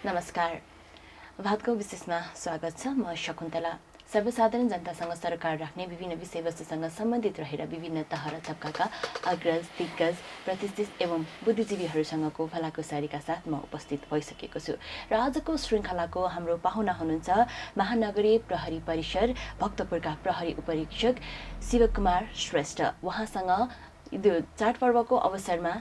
नमस्कार। भारतको विशेषमा स्वागत छ। म शकुन्तला। सर्वसाधारण जनतासँग सरकार राख्ने विभिन्न विषयवस्तुसँग सम्बन्धित रहेर विभिन्न तह र तबकाका अग्रज, दिग्गज, प्रतिष्ठित एवं बुद्धिजीवीहरूसँगको भलाकुसारीका साथ म उपस्थित भइसकेको छु। र आजको श्रृङ्खलाको हाम्रो पाहुना हुनुहुन्छ महानगरीय प्रहरी परिसर भक्तपुरका प्रहरी उपरीक्षक शिवकुमार श्रेष्ठ। उहाँसँग यो चाडपर्वको अवसरमा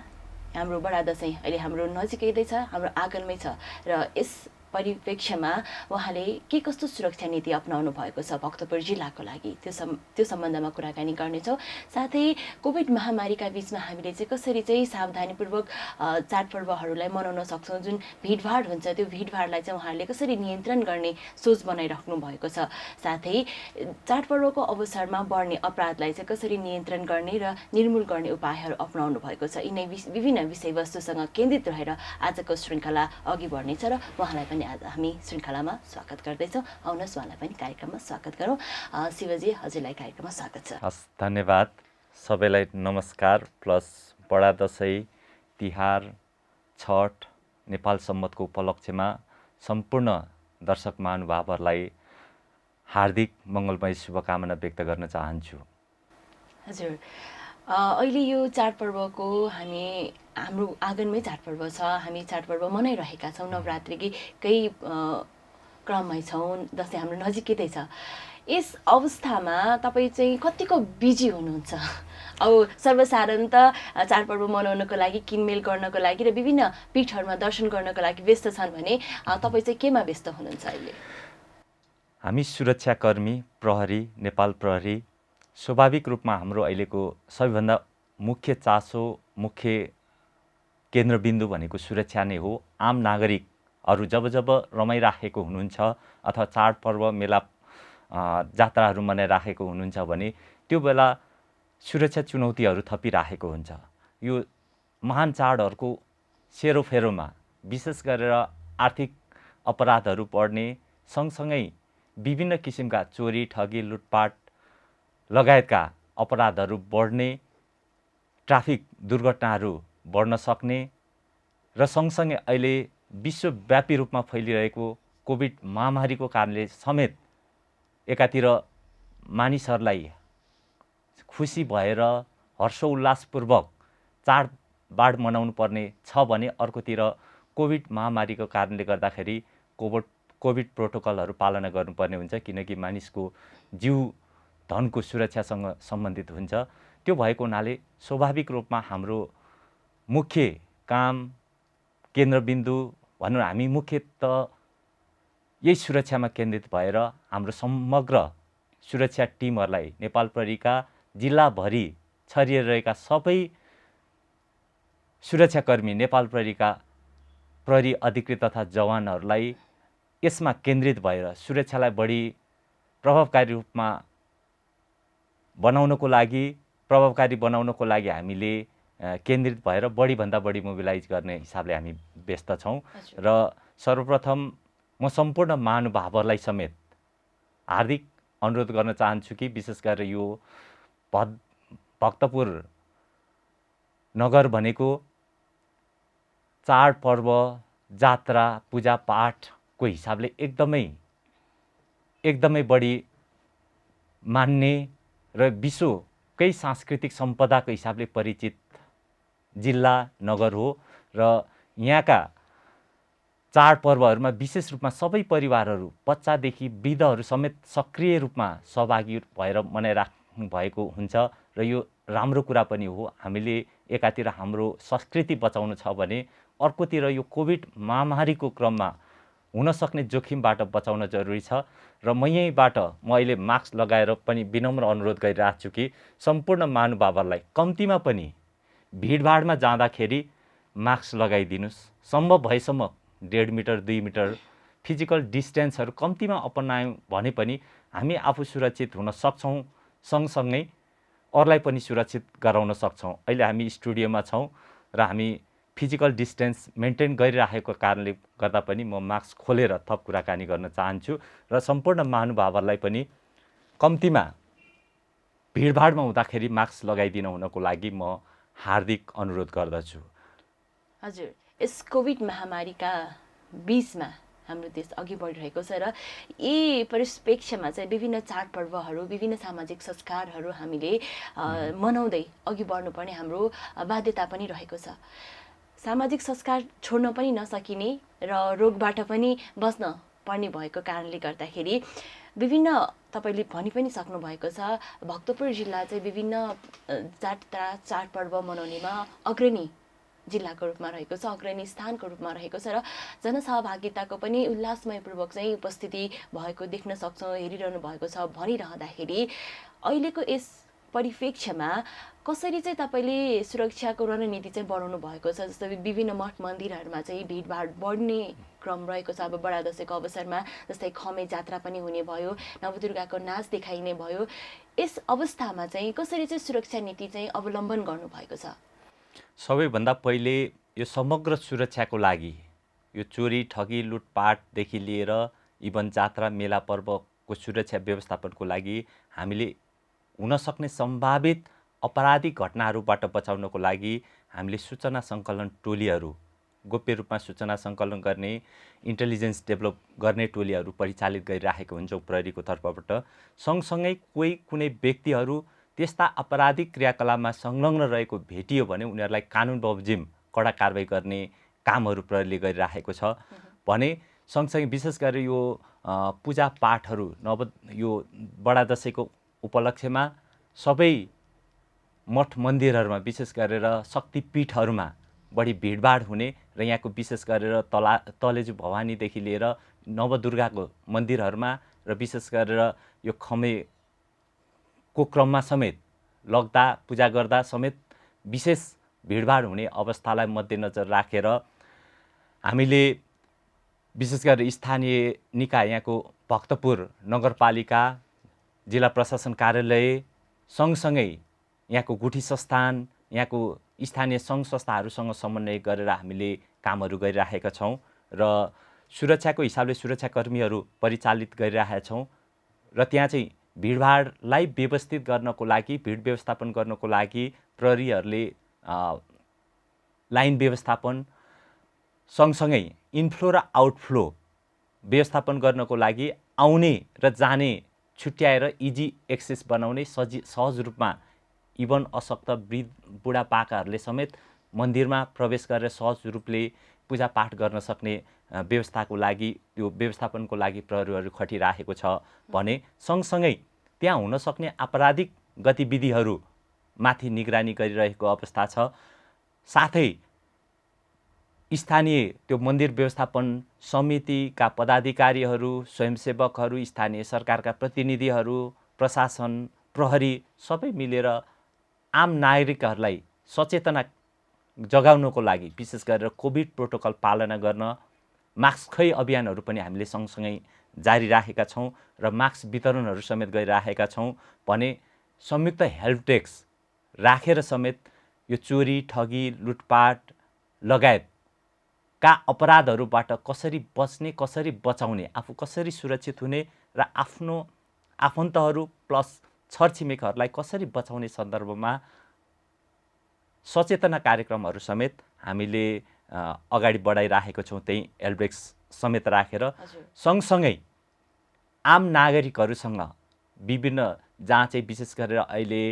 हाम्रो बडा दशैं अहिले हाम्रो नजिकै छ, हाम्रो आँगनमै छ र यस परिप्रेक्ष्यमा उहाँले के कस्तो सुरक्षा नीति अपनाउनु भएको छ भक्तपुर जिल्लाको लागि त्यो सम्बन्धमा कुराकानी गर्नेछौँ। साथै कोभिड महामारीका बीचमा हामीले चाहिँ कसरी चाहिँ सावधानीपूर्वक चाडपर्वहरूलाई मनाउन सक्छौँ। जुन भिडभाड हुन्छ त्यो भिडभाडलाई चाहिँ उहाँहरूले कसरी नियन्त्रण गर्ने सोच बनाइराख्नु भएको छ। साथै चाडपर्वको अवसरमा बढ्ने अपराधलाई चाहिँ कसरी नियन्त्रण गर्ने र निर्मूल गर्ने उपायहरू अपनाउनु भएको छ। यिनै विभिन्न विषयवस्तुसँग केन्द्रित रहेर आजको श्रृङ्खला अघि बढ्नेछ र उहाँलाई पनि आज हामी श्रृङ्खलामा स्वागत गर्दैछौँ। आउनुहोस् उहाँलाई पनि कार्यक्रममा स्वागत गरौँ। शिवजी, हजुरलाई कार्यक्रममा स्वागत छ। हस्, धन्यवाद। सबैलाई नमस्कार प्लस बडा दशैं, तिहार, छठ, नेपाल सम्मतको उपलक्ष्यमा सम्पूर्ण दर्शक महानुभावहरूलाई हार्दिक मङ्गलमय शुभकामना व्यक्त गर्न चाहन्छु। हजुर, अहिले यो चाडपर्वको हाम्रो आँगनमै चाडपर्व छ। हामी चाडपर्व मनाइरहेका छौँ, नवरात्रिकै क्रममै छौँ, दसैँ हाम्रो नजिकै छ। यस अवस्थामा तपाईँ चाहिँ कतिको बिजी हुनुहुन्छ? अब सर्वसाधारण त चाडपर्व मनाउनको लागि, किनमेल गर्नको लागि र विभिन्न पीठहरूमा दर्शन गर्नको लागि व्यस्त छन् भने तपाईँ चाहिँ केमा व्यस्त हुनुहुन्छ अहिले? हामी सुरक्षाकर्मी, प्रहरी, नेपाल प्रहरी, स्वाभाविक रूपमा हाम्रो अहिलेको सबैभन्दा मुख्य चासो, मुख्य केन्द्रबिन्दु भनेको सुरक्षा नै हो। आम नागरिकहरू जब रमाइराखेको हुनुहुन्छ अथवा चाडपर्व, मेला, जात्राहरू मनाइराखेको हुनुहुन्छ भने त्यो बेला सुरक्षा चुनौतीहरू थपिराखेको हुन्छ। यो महान चाडहरूको सेरोफेरोमा विशेष गरेर आर्थिक अपराधहरू बढ्ने सँगसँगै विभिन्न किसिमका चोरी, ठगी, लुटपाट लगायतका अपराधहरू बढ्ने, ट्राफिक दुर्घटनाहरू बढ्न सक्ने र सँगसँगै अहिले विश्वव्यापी रूपमा फैलिरहेको कोभिड महामारीको कारणले समेत एकातिर मानिसहरूलाई खुसी भएर हर्षोल्लासपूर्वक चाडबाड मनाउनु पर्ने छ भने अर्कोतिर कोभिड महामारीको कारणले गर्दाखेरि कोभिड प्रोटोकलहरू पालना गर्नुपर्ने हुन्छ, किनकि मानिसको जीव धनको सुरक्षासँग सम्बन्धित हुन्छ। त्यो भएको हुनाले स्वाभाविक रूपमा हाम्रो मुख्य काम, केन्द्रबिन्दु भनौँ, हामी मुख्यतः यही सुरक्षामा केन्द्रित भएर हाम्रो समग्र सुरक्षा टिमहरूलाई, नेपाल प्रहरीका जिल्लाभरि छरिएर रहेका सबै सुरक्षाकर्मी, नेपाल प्रहरीका प्रहरी अधिकृत तथा जवानहरूलाई यसमा केन्द्रित भएर सुरक्षालाई बढी प्रभावकारी रूपमा प्रभावकारी बनाउनको लागि हामीले केन्द्रित भएर बढीभन्दा बढी मोबिलाइज गर्ने हिसाबले हामी व्यस्त छौँ। र सर्वप्रथम म सम्पूर्ण महानुभावहरूलाई समेत हार्दिक अनुरोध गर्न चाहन्छु कि विशेष गरेर यो भक्तपुर नगर भनेको चाडपर्व, जात्रा, पूजापाठको हिसाबले एकदमै बढी मान्ने र विश्वकै सांस्कृतिक सम्पदाको हिसाबले परिचित जिल्ला, नगर हो। र यहाँका चाडपर्वहरूमा विशेष रूपमा सबै परिवारहरू, बच्चादेखि वृद्धहरू समेत सक्रिय रूपमा सहभागी भएर मनाइराख्नु भएको हुन्छ र यो राम्रो कुरा पनि हो। हामीले एकातिर हाम्रो संस्कृति बचाउनु छ भने अर्कोतिर यो कोभिड महामारीको क्रममा हुनसक्ने जोखिमबाट बचाउन जरुरी छ। र म यहीँबाट अहिले मास्क लगाएर पनि विनम्र अनुरोध गरिरहेको छु कि सम्पूर्ण महानुभावहरूलाई कम्तीमा पनि भिडभाडमा जाँदाखेरि मास्क लगाइदिनुस्। सम्भव भएसम्म 1.5 मिटर 2 मिटर फिजिकल डिस्टेन्सहरू कम्तीमा अपनायौँ भने पनि हामी आफू सुरक्षित हुन सक्छौँ, सँगसँगै अरूलाई पनि सुरक्षित गराउन सक्छौँ। अहिले हामी स्टुडियोमा छौँ र हामी फिजिकल डिस्टेन्स मेन्टेन गरिराखेको कारणले गर्दा पनि म मास्क खोलेर थप कुराकानी गर्न चाहन्छु र सम्पूर्ण महानुभावहरूलाई पनि कम्तीमा भिडभाडमा हुँदाखेरि मास्क लगाइदिन हुनको लागि म हार्दिक अनुरोध गर्दछु। हजुर, यस कोभिड महामारीका 20 हाम्रो देश अघि बढिरहेको छ र यी परिप्रेक्ष्यमा चाहिँ विभिन्न चाडपर्वहरू विभिन्न सामाजिक संस्कारहरू हामीले मनाउँदै अघि बढ्नुपर्ने हाम्रो बाध्यता पनि रहेको छ। सामाजिक संस्कार छोड्न पनि नसकिने र रोगबाट पनि बस्न पर्ने भएको कारणले गर्दाखेरि विभिन्न तपाईँले भनि पनि सक्नुभएको छ भक्तपुर जिल्ला चाहिँ विभिन्न चाडपर्व मनाउनेमा अग्रणी जिल्लाको रूपमा रहेको छ, अग्रणी स्थानको रूपमा रहेको छ र जनसहभागिताको पनि उल्लासमयपूर्वक चाहिँ उपस्थिति भएको देख्न सक्छौँ, हेरिरहनु भएको छ। भनिरहँदाखेरि अहिलेको यस परिप्रेक्ष्यमा कसरी चाहिँ तपाईँले सुरक्षाको रणनीति चाहिँ बढाउनु भएको छ? जस्तै विभिन्न मठ मन्दिरहरूमा चाहिँ भिडभाड बढ्ने क्रम रहेको छ। अब बडा दशैंको अवसरमा जस्तै खमे जात्रा पनि हुने भयो, नवदुर्गाको नाच देखाइने भयो। यस अवस्थामा चाहिँ कसरी चाहिँ सुरक्षा नीति चाहिँ अवलम्बन गर्नुभएको छ? सबैभन्दा पहिले यो समग्र सुरक्षाको लागि यो चोरी ठगी लुटपाटदेखि लिएर इभन जात्रा मेला पर्वको सुरक्षा व्यवस्थापनको लागि हामीले हुनसक्ने सम्भावित अपराधिक घटनाहरूबाट बचाउनको लागि हामीले सूचना सङ्कलन टोलीहरू, गोप्य रूपमा सूचना सङ्कलन गर्ने, इन्टेलिजेन्स डेभलप गर्ने टोलीहरू परिचालित गरिराखेको हुन्छौँ प्रहरीको तर्फबाट। सँगसँगै कुनै व्यक्तिहरू त्यस्ता आपराधिक क्रियाकलापमा संलग्न रहेको भेटियो भने उनीहरूलाई कानुन बमोजिम कडा कारबाही गर्ने कामहरू प्रहरीले गरिराखेको छ भने सँगसँगै विशेष गरेर यो पूजापाठहरू यो बडा दशैंको उपलक्ष्यमा सबै मठ मन्दिरहरूमा विशेष गरेर शक्तिपीठहरूमा बढी भिडभाड हुने र यहाँको विशेष गरेर तलेजु भवानीदेखि लिएर नवदुर्गाको मन्दिरहरूमा र विशेष गरेर यो खमेको क्रममा समेत लग्दा पूजा गर्दा समेत विशेष भिडभाड हुने अवस्थालाई मध्यनजर राखेर हामीले विशेष गरेर स्थानीय निकाय यहाँको भक्तपुर नगरपालिका, जिल्ला प्रशासन कार्यालय सँगसँगै यहाँको गुठी संस्थान, यहाँको स्थानीय सङ्घ संस्थाहरूसँग समन्वय गरेर हामीले कामहरू गरिराखेका छौँ र सुरक्षाको हिसाबले सुरक्षाकर्मीहरू परिचालित गरिरहेका छौँ र त्यहाँ चाहिँ भिडभाडलाई व्यवस्थित गर्नको लागि, भिड व्यवस्थापन गर्नको लागि प्रहरीहरूले लाइन व्यवस्थापन सँगसँगै इन्फ्लो र आउटफ्लो व्यवस्थापन गर्नको लागि आउने र जाने छुट्याएर इजी एक्सेस बनाउने, सहज रूपमा इभन अशक्त बुढापाकाहरूले समेत मन्दिरमा प्रवेश गरेर सहज रूपले पूजापाठ गर्न सक्ने व्यवस्थाको लागि, त्यो व्यवस्थापनको लागि प्रहरीहरू खटिराखेको छ भने सँगसँगै त्यहाँ हुन सक्ने आपराधिक गतिविधिहरू माथि निगरानी गरिरहेको अवस्था छ। साथै स्थानीय त्यो मन्दिर व्यवस्थापन समितिका पदाधिकारीहरू, स्वयंसेवकहरू, स्थानीय सरकारका प्रतिनिधिहरू, प्रशासन, प्रहरी सबै मिलेर आम नागरिकहरूलाई सचेतना जगाउनको लागि विशेष गरेर कोभिड प्रोटोकल पालना गर्न मास्क अभियानहरू पनि हामीले सँगसँगै जारी राखेका छौँ र मास्क वितरणहरू समेत गरिराखेका छौँ भने संयुक्त हेल्प डेस्क राखेर समेत यो चोरी ठगी लुटपाट लगायतका अपराधहरूबाट कसरी बच्ने, कसरी बचाउने, आफू कसरी सुरक्षित हुने र आफ्नो आफन्तहरू प्लस छरछिमेकहरूलाई कसरी बचाउने सन्दर्भमा सचेतना कार्यक्रमहरू समेत हामीले अगाडि बढाइराखेको छौँ। त्यही हेल्प डेस्क समेत राखेर सँगसँगै आम नागरिकहरूसँग विभिन्न जहाँ चाहिँ विशेष गरेर अहिले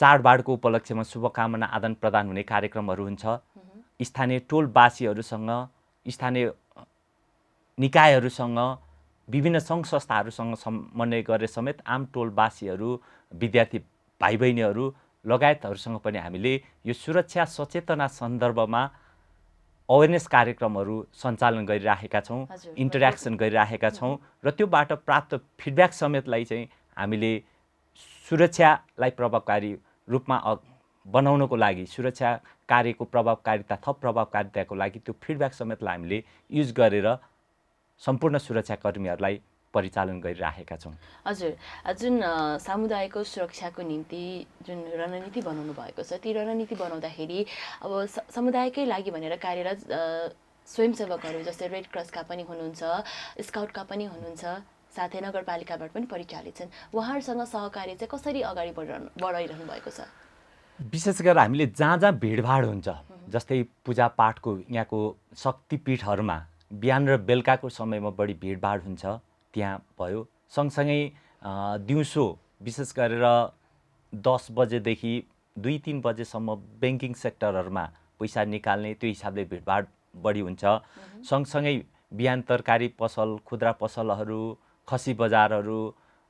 चाडबाडको उपलक्ष्यमा शुभकामना आदान प्रदान हुने कार्यक्रमहरू हुन्छ, स्थानीय टोलवासीहरूसँग, स्थानीय निकायहरूसँग, विभिन्न सङ्घ संस्थाहरूसँग समन्वय गरेर समेत आम टोलवासीहरू, विद्यार्थी भाइ बहिनीहरू लगायतहरूसँग पनि हामीले यो सुरक्षा सचेतना सन्दर्भमा अवेरनेस कार्यक्रमहरू सञ्चालन गरिराखेका छौँ, इन्टरेक्सन गरिराखेका छौँ र त्योबाट प्राप्त फिडब्याक समेतलाई चाहिँ हामीले सुरक्षालाई प्रभावकारी रूपमा बनाउनको लागि, सुरक्षा कार्यको प्रभावकारिता, थप प्रभावकारिताको लागि त्यो फिडब्याक समेतलाई हामीले युज गरेर सम्पूर्ण सुरक्षाकर्मीहरूलाई परिचालन गरिराखेका छौँ। हजुर, जुन समुदायको सुरक्षाको निम्ति जुन रणनीति बनाउनु भएको छ, ती रणनीति बनाउँदाखेरि अब समुदायकै लागि भनेर कार्यरत स्वयंसेवकहरू जस्तै रेड क्रसका पनि हुनुहुन्छ, स्काउटका पनि हुनुहुन्छ, साथै नगरपालिकाबाट पनि परिचालित छन्। उहाँहरूसँग सहकार्य चाहिँ कसरी अगाडि बढाइरहनु भएको छ? विशेष गरेर हामीले जहाँ जहाँ भिडभाड हुन्छ जस्तै पूजापाठको यहाँको शक्तिपीठहरूमा बिहान र बेलुकाको समयमा बढी भिडभाड हुन्छ, त्यहाँ भयो। सँगसँगै दिउँसो विशेष गरेर 10 बजेदेखि 2-3 बजेसम्म ब्याङ्किङ सेक्टरहरूमा पैसा निकाल्ने, त्यो हिसाबले भिडभाड बढी हुन्छ। सँगसँगै बिहान तरकारी पसल, खुद्रा पसलहरू, खसी बजारहरू,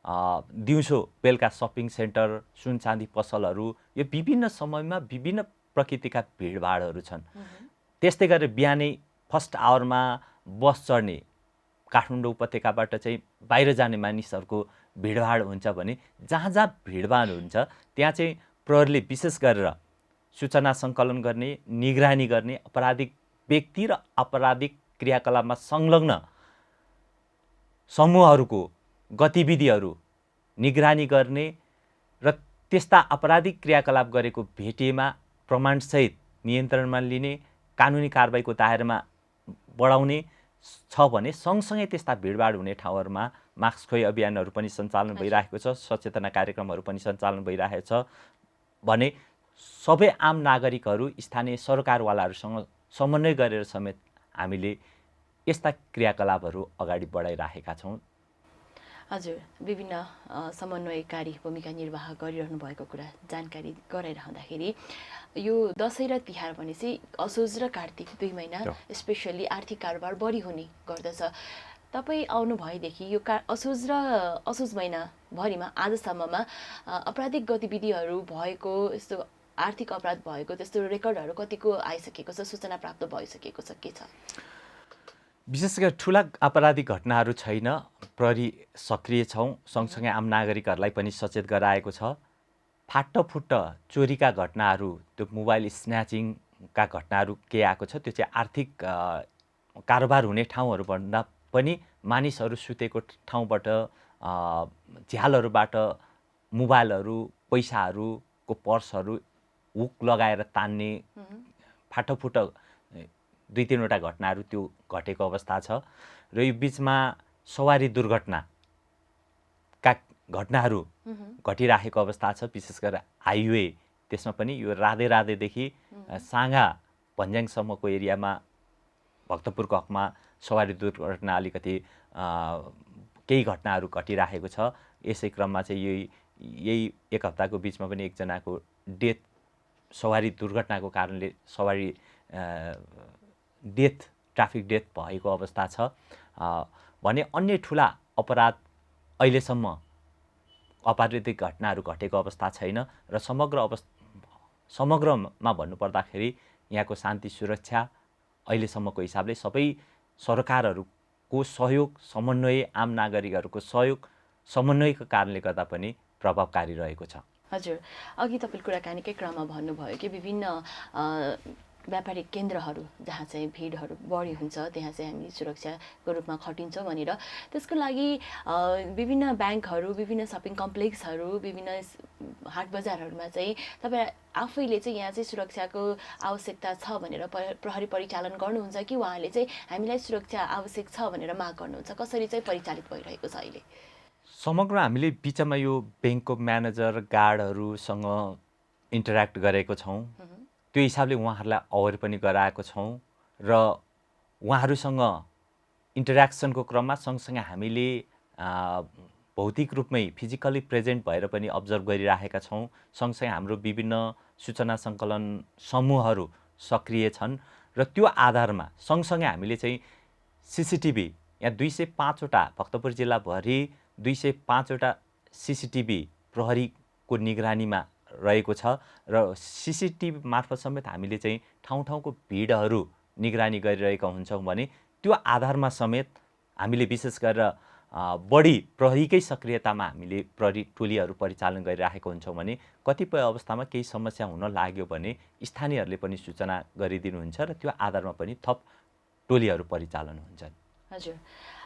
दिउँसो बेलुका सपिङ सेन्टर, सुन चाँदी पसलहरू, यो विभिन्न समयमा विभिन्न प्रकृतिका भिडभाडहरू छन्। त्यस्तै गरेर बिहानै फर्स्ट आवरमा बस चढ्ने, काठमाडौँ उपत्यकाबाट चाहिँ बाहिर जाने मानिसहरूको भिडभाड हुन्छ भने जहाँ जहाँ भिडभाड हुन्छ त्यहाँ चाहिँ प्रहरीले विशेष गरेर सूचना सङ्कलन गर्ने, निगरानी गर्ने, अपराधिक व्यक्ति र अपराधिक क्रियाकलापमा संलग्न समूहहरूको गतिविधिहरू निगरानी गर्ने र त्यस्ता अपराधिक क्रियाकलाप गरेको भेटिएमा प्रमाणसहित नियन्त्रणमा लिने, कानुनी कारबाहीको दायरामा बढाउने छ भने सँगसँगै त्यस्ता भिडभाड हुने ठाउँहरूमा मास्क खोइ अभियानहरू पनि सञ्चालन भइरहेको छ, सचेतना कार्यक्रमहरू पनि सञ्चालन भइरहेको छ भने सबै आम नागरिकहरू स्थानीय सरकारवालाहरूसँग समन्वय गरेर समेत हामीले यस्ता क्रियाकलापहरू अगाडि बढाइरहेका छौँ। हजुर, विभिन्न समन्वयकारी भूमिका निर्वाह गरिरहनु भएको कुरा जानकारी गराइरहँदाखेरि यो दसैँ र तिहार भनेपछि असोज र कार्तिक 2 महिना स्पेसल्ली आर्थिक कारोबार बढी हुने गर्दछ। तपाईँ आउनु भएदेखि यो असोज महिनाभरिमा आजसम्ममा आपराधिक गतिविधिहरू भएको, यस्तो आर्थिक अपराध भएको त्यस्तो रेकर्डहरू कतिको आइसकेको छ, सूचना प्राप्त भइसकेको छ, के छ? विशेष गरी ठुला आपराधिक घटनाहरू छैन, प्रहरी सक्रिय छौँ, सँगसँगै आम नागरिकहरूलाई पनि सचेत गराएको छ। फाटफुट्ट चोरीका घटनाहरू, त्यो मोबाइल स्न्याचिङका घटनाहरू के आएको छ, त्यो चाहिँ आर्थिक कारोबार हुने ठाउँहरूभन्दा पनि मानिसहरू सुतेको ठाउँबाट, झ्यालहरूबाट मोबाइलहरू, पैसाहरूको पर्सहरू हुक लगाएर तान्ने फाटफुट्ट 2-3वटा घटनाहरू त्यो घटेको अवस्था छ। र यो बिचमा सवारी दुर्घटनाका घटनाहरू घटिरहेको अवस्था छ, विशेष गरेर हाइवे, त्यसमा पनि यो राधेदेखि साँगा भन्ज्याङसम्मको एरियामा भक्तपुरको हकमा सवारी दुर्घटना अलिकति केही घटनाहरू घटिरहेको छ। यसै क्रममा चाहिँ यही 1 हप्ताको बिचमा पनि एकजनाको डेथ सवारी दुर्घटनाको कारणले ट्राफिक डेथ भएको अवस्था छ भने अन्य ठुला अपराध अहिलेसम्म अपराधिक घटनाहरू घटेको अवस्था छैन। र समग्रमा भन्नुपर्दाखेरि यहाँको शान्ति सुरक्षा अहिलेसम्मको हिसाबले सबै सरकारहरूको सहयोग, समन्वय, आम नागरिकहरूको सहयोग, समन्वयको कारणले गर्दा पनि प्रभावकारी रहेको छ। हजुर, अघि तपाईँले कुराकानीकै क्रममा भन्नुभयो कि विभिन्न व्यापारिक केन्द्रहरू जहाँ चाहिँ भिडहरू बढी हुन्छ त्यहाँ चाहिँ हामी सुरक्षाको रूपमा खटिन्छौँ भनेर, त्यसको लागि विभिन्न ब्याङ्कहरू, विभिन्न सपिङ कम्प्लेक्सहरू, विभिन्न हाट बजारहरूमा चाहिँ तपाईँ आफैले चाहिँ यहाँ चाहिँ सुरक्षाको आवश्यकता छ भनेर प्रहरी परिचालन गर्नुहुन्छ कि उहाँले चाहिँ हामीलाई सुरक्षा आवश्यक छ भनेर माग गर्नुहुन्छ? कसरी चाहिँ परिचालित भइरहेको छ अहिले? समग्र हामीले बिचमा यो ब्याङ्कको म्यानेजर, गार्डहरूसँग इन्टरेक्ट गरेको छौँ। त्यो हिसाबले उहाँहरूलाई अवेर पनि गराएको छौँ र उहाँहरूसँग इन्टरेक्सनको क्रममा सँगसँगै हामीले भौतिक रूपमै फिजिकली प्रेजेन्ट भएर पनि अब्जर्भ गरिरहेका छौँ। सँगसँगै हाम्रो विभिन्न सूचना सङ्कलन समूहहरू सक्रिय छन् र त्यो आधारमा सँगसँगै हामीले चाहिँ CCTV, यहाँ 205वटा भक्तपुर जिल्लाभरि 205वटा CCTV प्रहरीको निगरानीमा रहेको छ र CCTV मार्फत समेत हामीले चाहिँ ठाउँ-ठाउँको भिडहरू निगरानी गरिरहेका हुन्छौँ भने त्यो आधारमा समेत हामीले विशेष गरेर बढी प्रहरीकै सक्रियतामा हामीले प्रहरी टोलीहरू परिचालन गरिरहेको हुन्छौँ भने कतिपय अवस्थामा केही समस्या हुन लाग्यो भने स्थानीयहरूले पनि सूचना गरिदिनुहुन्छ र त्यो आधारमा पनि थप टोलीहरू परिचालन हुन्छन्। हजुर,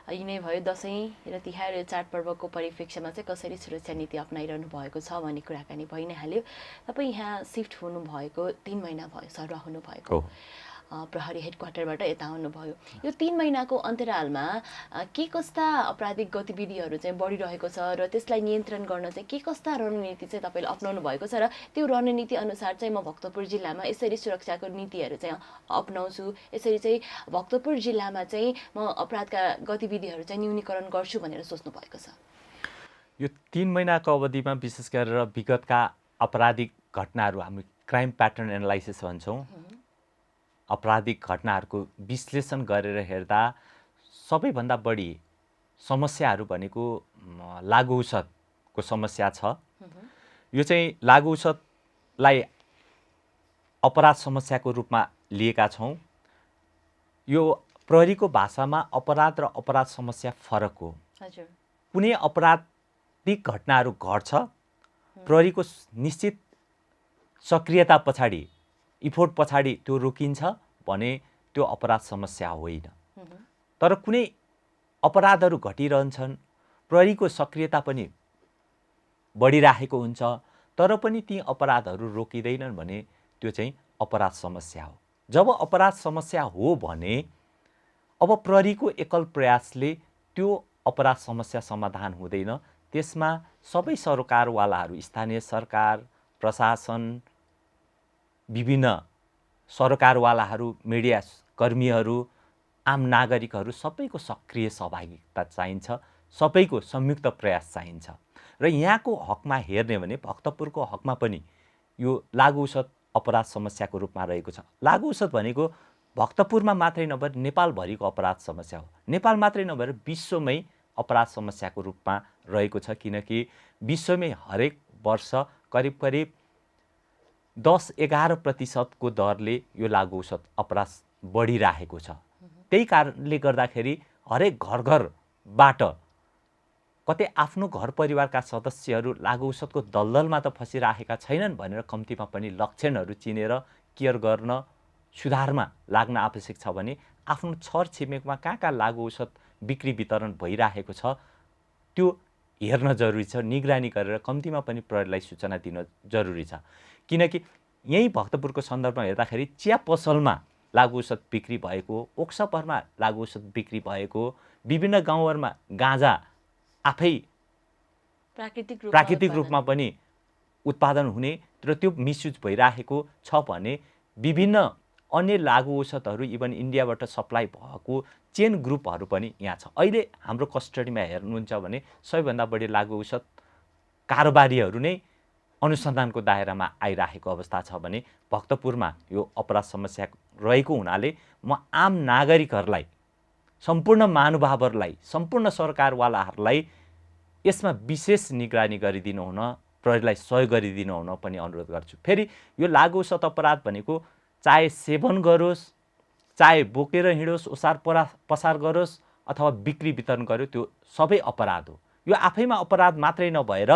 यी नै भयो दसैँ र तिहार र चाडपर्वको परिप्रेक्ष्यमा चाहिँ कसरी सुरक्षा नीति अप्नाइरहनु भएको छ भन्ने कुराकानी भइ नै हाल्यो। तपाईँ यहाँ सिफ्ट हुनुभएको 3 महिना भयो, सरुवा हुनुभएको। प्रहरी हेडक्वार्टरबाट यता आउनुभयो। यो 3 महिनाको अन्तरालमा के कस्ता आपराधिक गतिविधिहरू चाहिँ बढिरहेको छ र त्यसलाई नियन्त्रण गर्न चाहिँ के कस्ता रणनीति चाहिँ तपाईँले अप्नाउनु भएको छ र त्यो रणनीति अनुसार चाहिँ म भक्तपुर जिल्लामा यसरी सुरक्षाको नीतिहरू चाहिँ अप्नाउँछु, यसरी चाहिँ भक्तपुर जिल्लामा चाहिँ म अपराधका गतिविधिहरू चाहिँ न्यूनीकरण गर्छु भनेर सोच्नु भएको छ? यो 3 महिनाको अवधिमा विशेष गरेर विगतका आपराधिक घटनाहरू हामी क्राइम प्याटर्न एनालाइसिस भन्छौँ, आपराधिक घटनाहरूको विश्लेषण गरेर हेर्दा सबैभन्दा बढी समस्याहरू भनेको लागु औषधको समस्या छ। यो चाहिँ लागु औषधलाई अपराध समस्याको रूपमा लिएका छौँ। यो प्रहरीको भाषामा अपराध र अपराध समस्या फरक हो। हजुर। कुनै अपराधिक घटनाहरू घट्छ, प्रहरीको निश्चित सक्रियता पछाडि, इफोर्ट पछाडि त्यो रोकिन्छ भने त्यो अपराध समस्या होइन। तर कुनै अपराधहरू घटिरहन्छन्, प्रहरीको सक्रियता पनि बढिरहेको हुन्छ, तर पनि ती अपराधहरू रोकिँदैनन् भने त्यो चाहिँ अपराध समस्या हो। जब अपराध समस्या हो भने अब प्रहरीको एकल प्रयासले त्यो अपराध समस्या समाधान हुँदैन। त्यसमा सबै सरकारवालाहरू, स्थानीय सरकार, प्रशासन, विभिन्न सरकारवालाहरू, मिडिया कर्मीहरू, आम नागरिकहरू सबैको सक्रिय सहभागिता चाहिन्छ, सबैको संयुक्त प्रयास चाहिन्छ। र यहाँको हकमा हेर्ने भने भक्तपुरको हकमा पनि यो लागु औषध अपराध समस्याको रूपमा रहेको छ। लागु औषध भनेको भक्तपुरमा मात्रै नभएर नेपालभरिको अपराध समस्या हो। नेपाल मात्रै नभएर विश्वमै अपराध समस्याको रूपमा रहेको छ, किनकि विश्वमै हरेक वर्ष करिब करिब 10-11% दरले यो लागु औषध अपराध बढिरहेको छ। त्यही कारणले गर्दाखेरि हरेक घर घरबाट कतै आफ्नो घर परिवारका सदस्यहरू लागु औषधको दलदलमा त फसिरहेका छैनन् भनेर कम्तीमा पनि लक्षणहरू चिनेर केयर गर्न, सुधारमा लाग्न आवश्यक छ भने आफ्नो छरछिमेकमा कहाँ लागु औषध बिक्री वितरण भइरहेको छ त्यो हेर्न जरुरी छ, निगरानी गरेर कम्तीमा पनि प्रहरीलाई सूचना दिन जरुरी छ। किनकि यही भक्तपुरको सन्दर्भमा हेर्दाखेरि चिया पसलमा लागु औषध बिक्री भएको, ओक्सपरमा लागु औषध बिक्री भएको, विभिन्न गाउँहरूमा गाँजा आफै प्राकृतिक रूपमा पनि उत्पादन हुने र त्यो मिसयुज भइरहेको छ भने विभिन्न अन्य लागु औषधहरू इभन इन्डियाबाट सप्लाई भएको चेन ग्रुपहरू पनि यहाँ छ। अहिले हाम्रो कस्टडीमा हेर्नुहुन्छ भने सबैभन्दा बढी लागु औषध कारोबारीहरू नै अनुसन्धानको दायरामा आइरहेको अवस्था छ भने भक्तपुरमा यो अपराध समस्या रहेको हुनाले म आम नागरिकहरूलाई, सम्पूर्ण महानुभावहरूलाई, सम्पूर्ण सरकारवालाहरूलाई यसमा विशेष निगरानी गरिदिनु हुन, प्रहरीलाई सहयोग गरिदिनु हुन पनि अनुरोध गर्छु। फेरि यो लागु औषध अपराध भनेको चाहे सेवन गरोस्, चाहे बोकेर हिँडोस्, ओसार पसार गरोस् अथवा बिक्री वितरण गर्यो, त्यो सबै अपराध हो। यो आफैमा अपराध मात्रै नभएर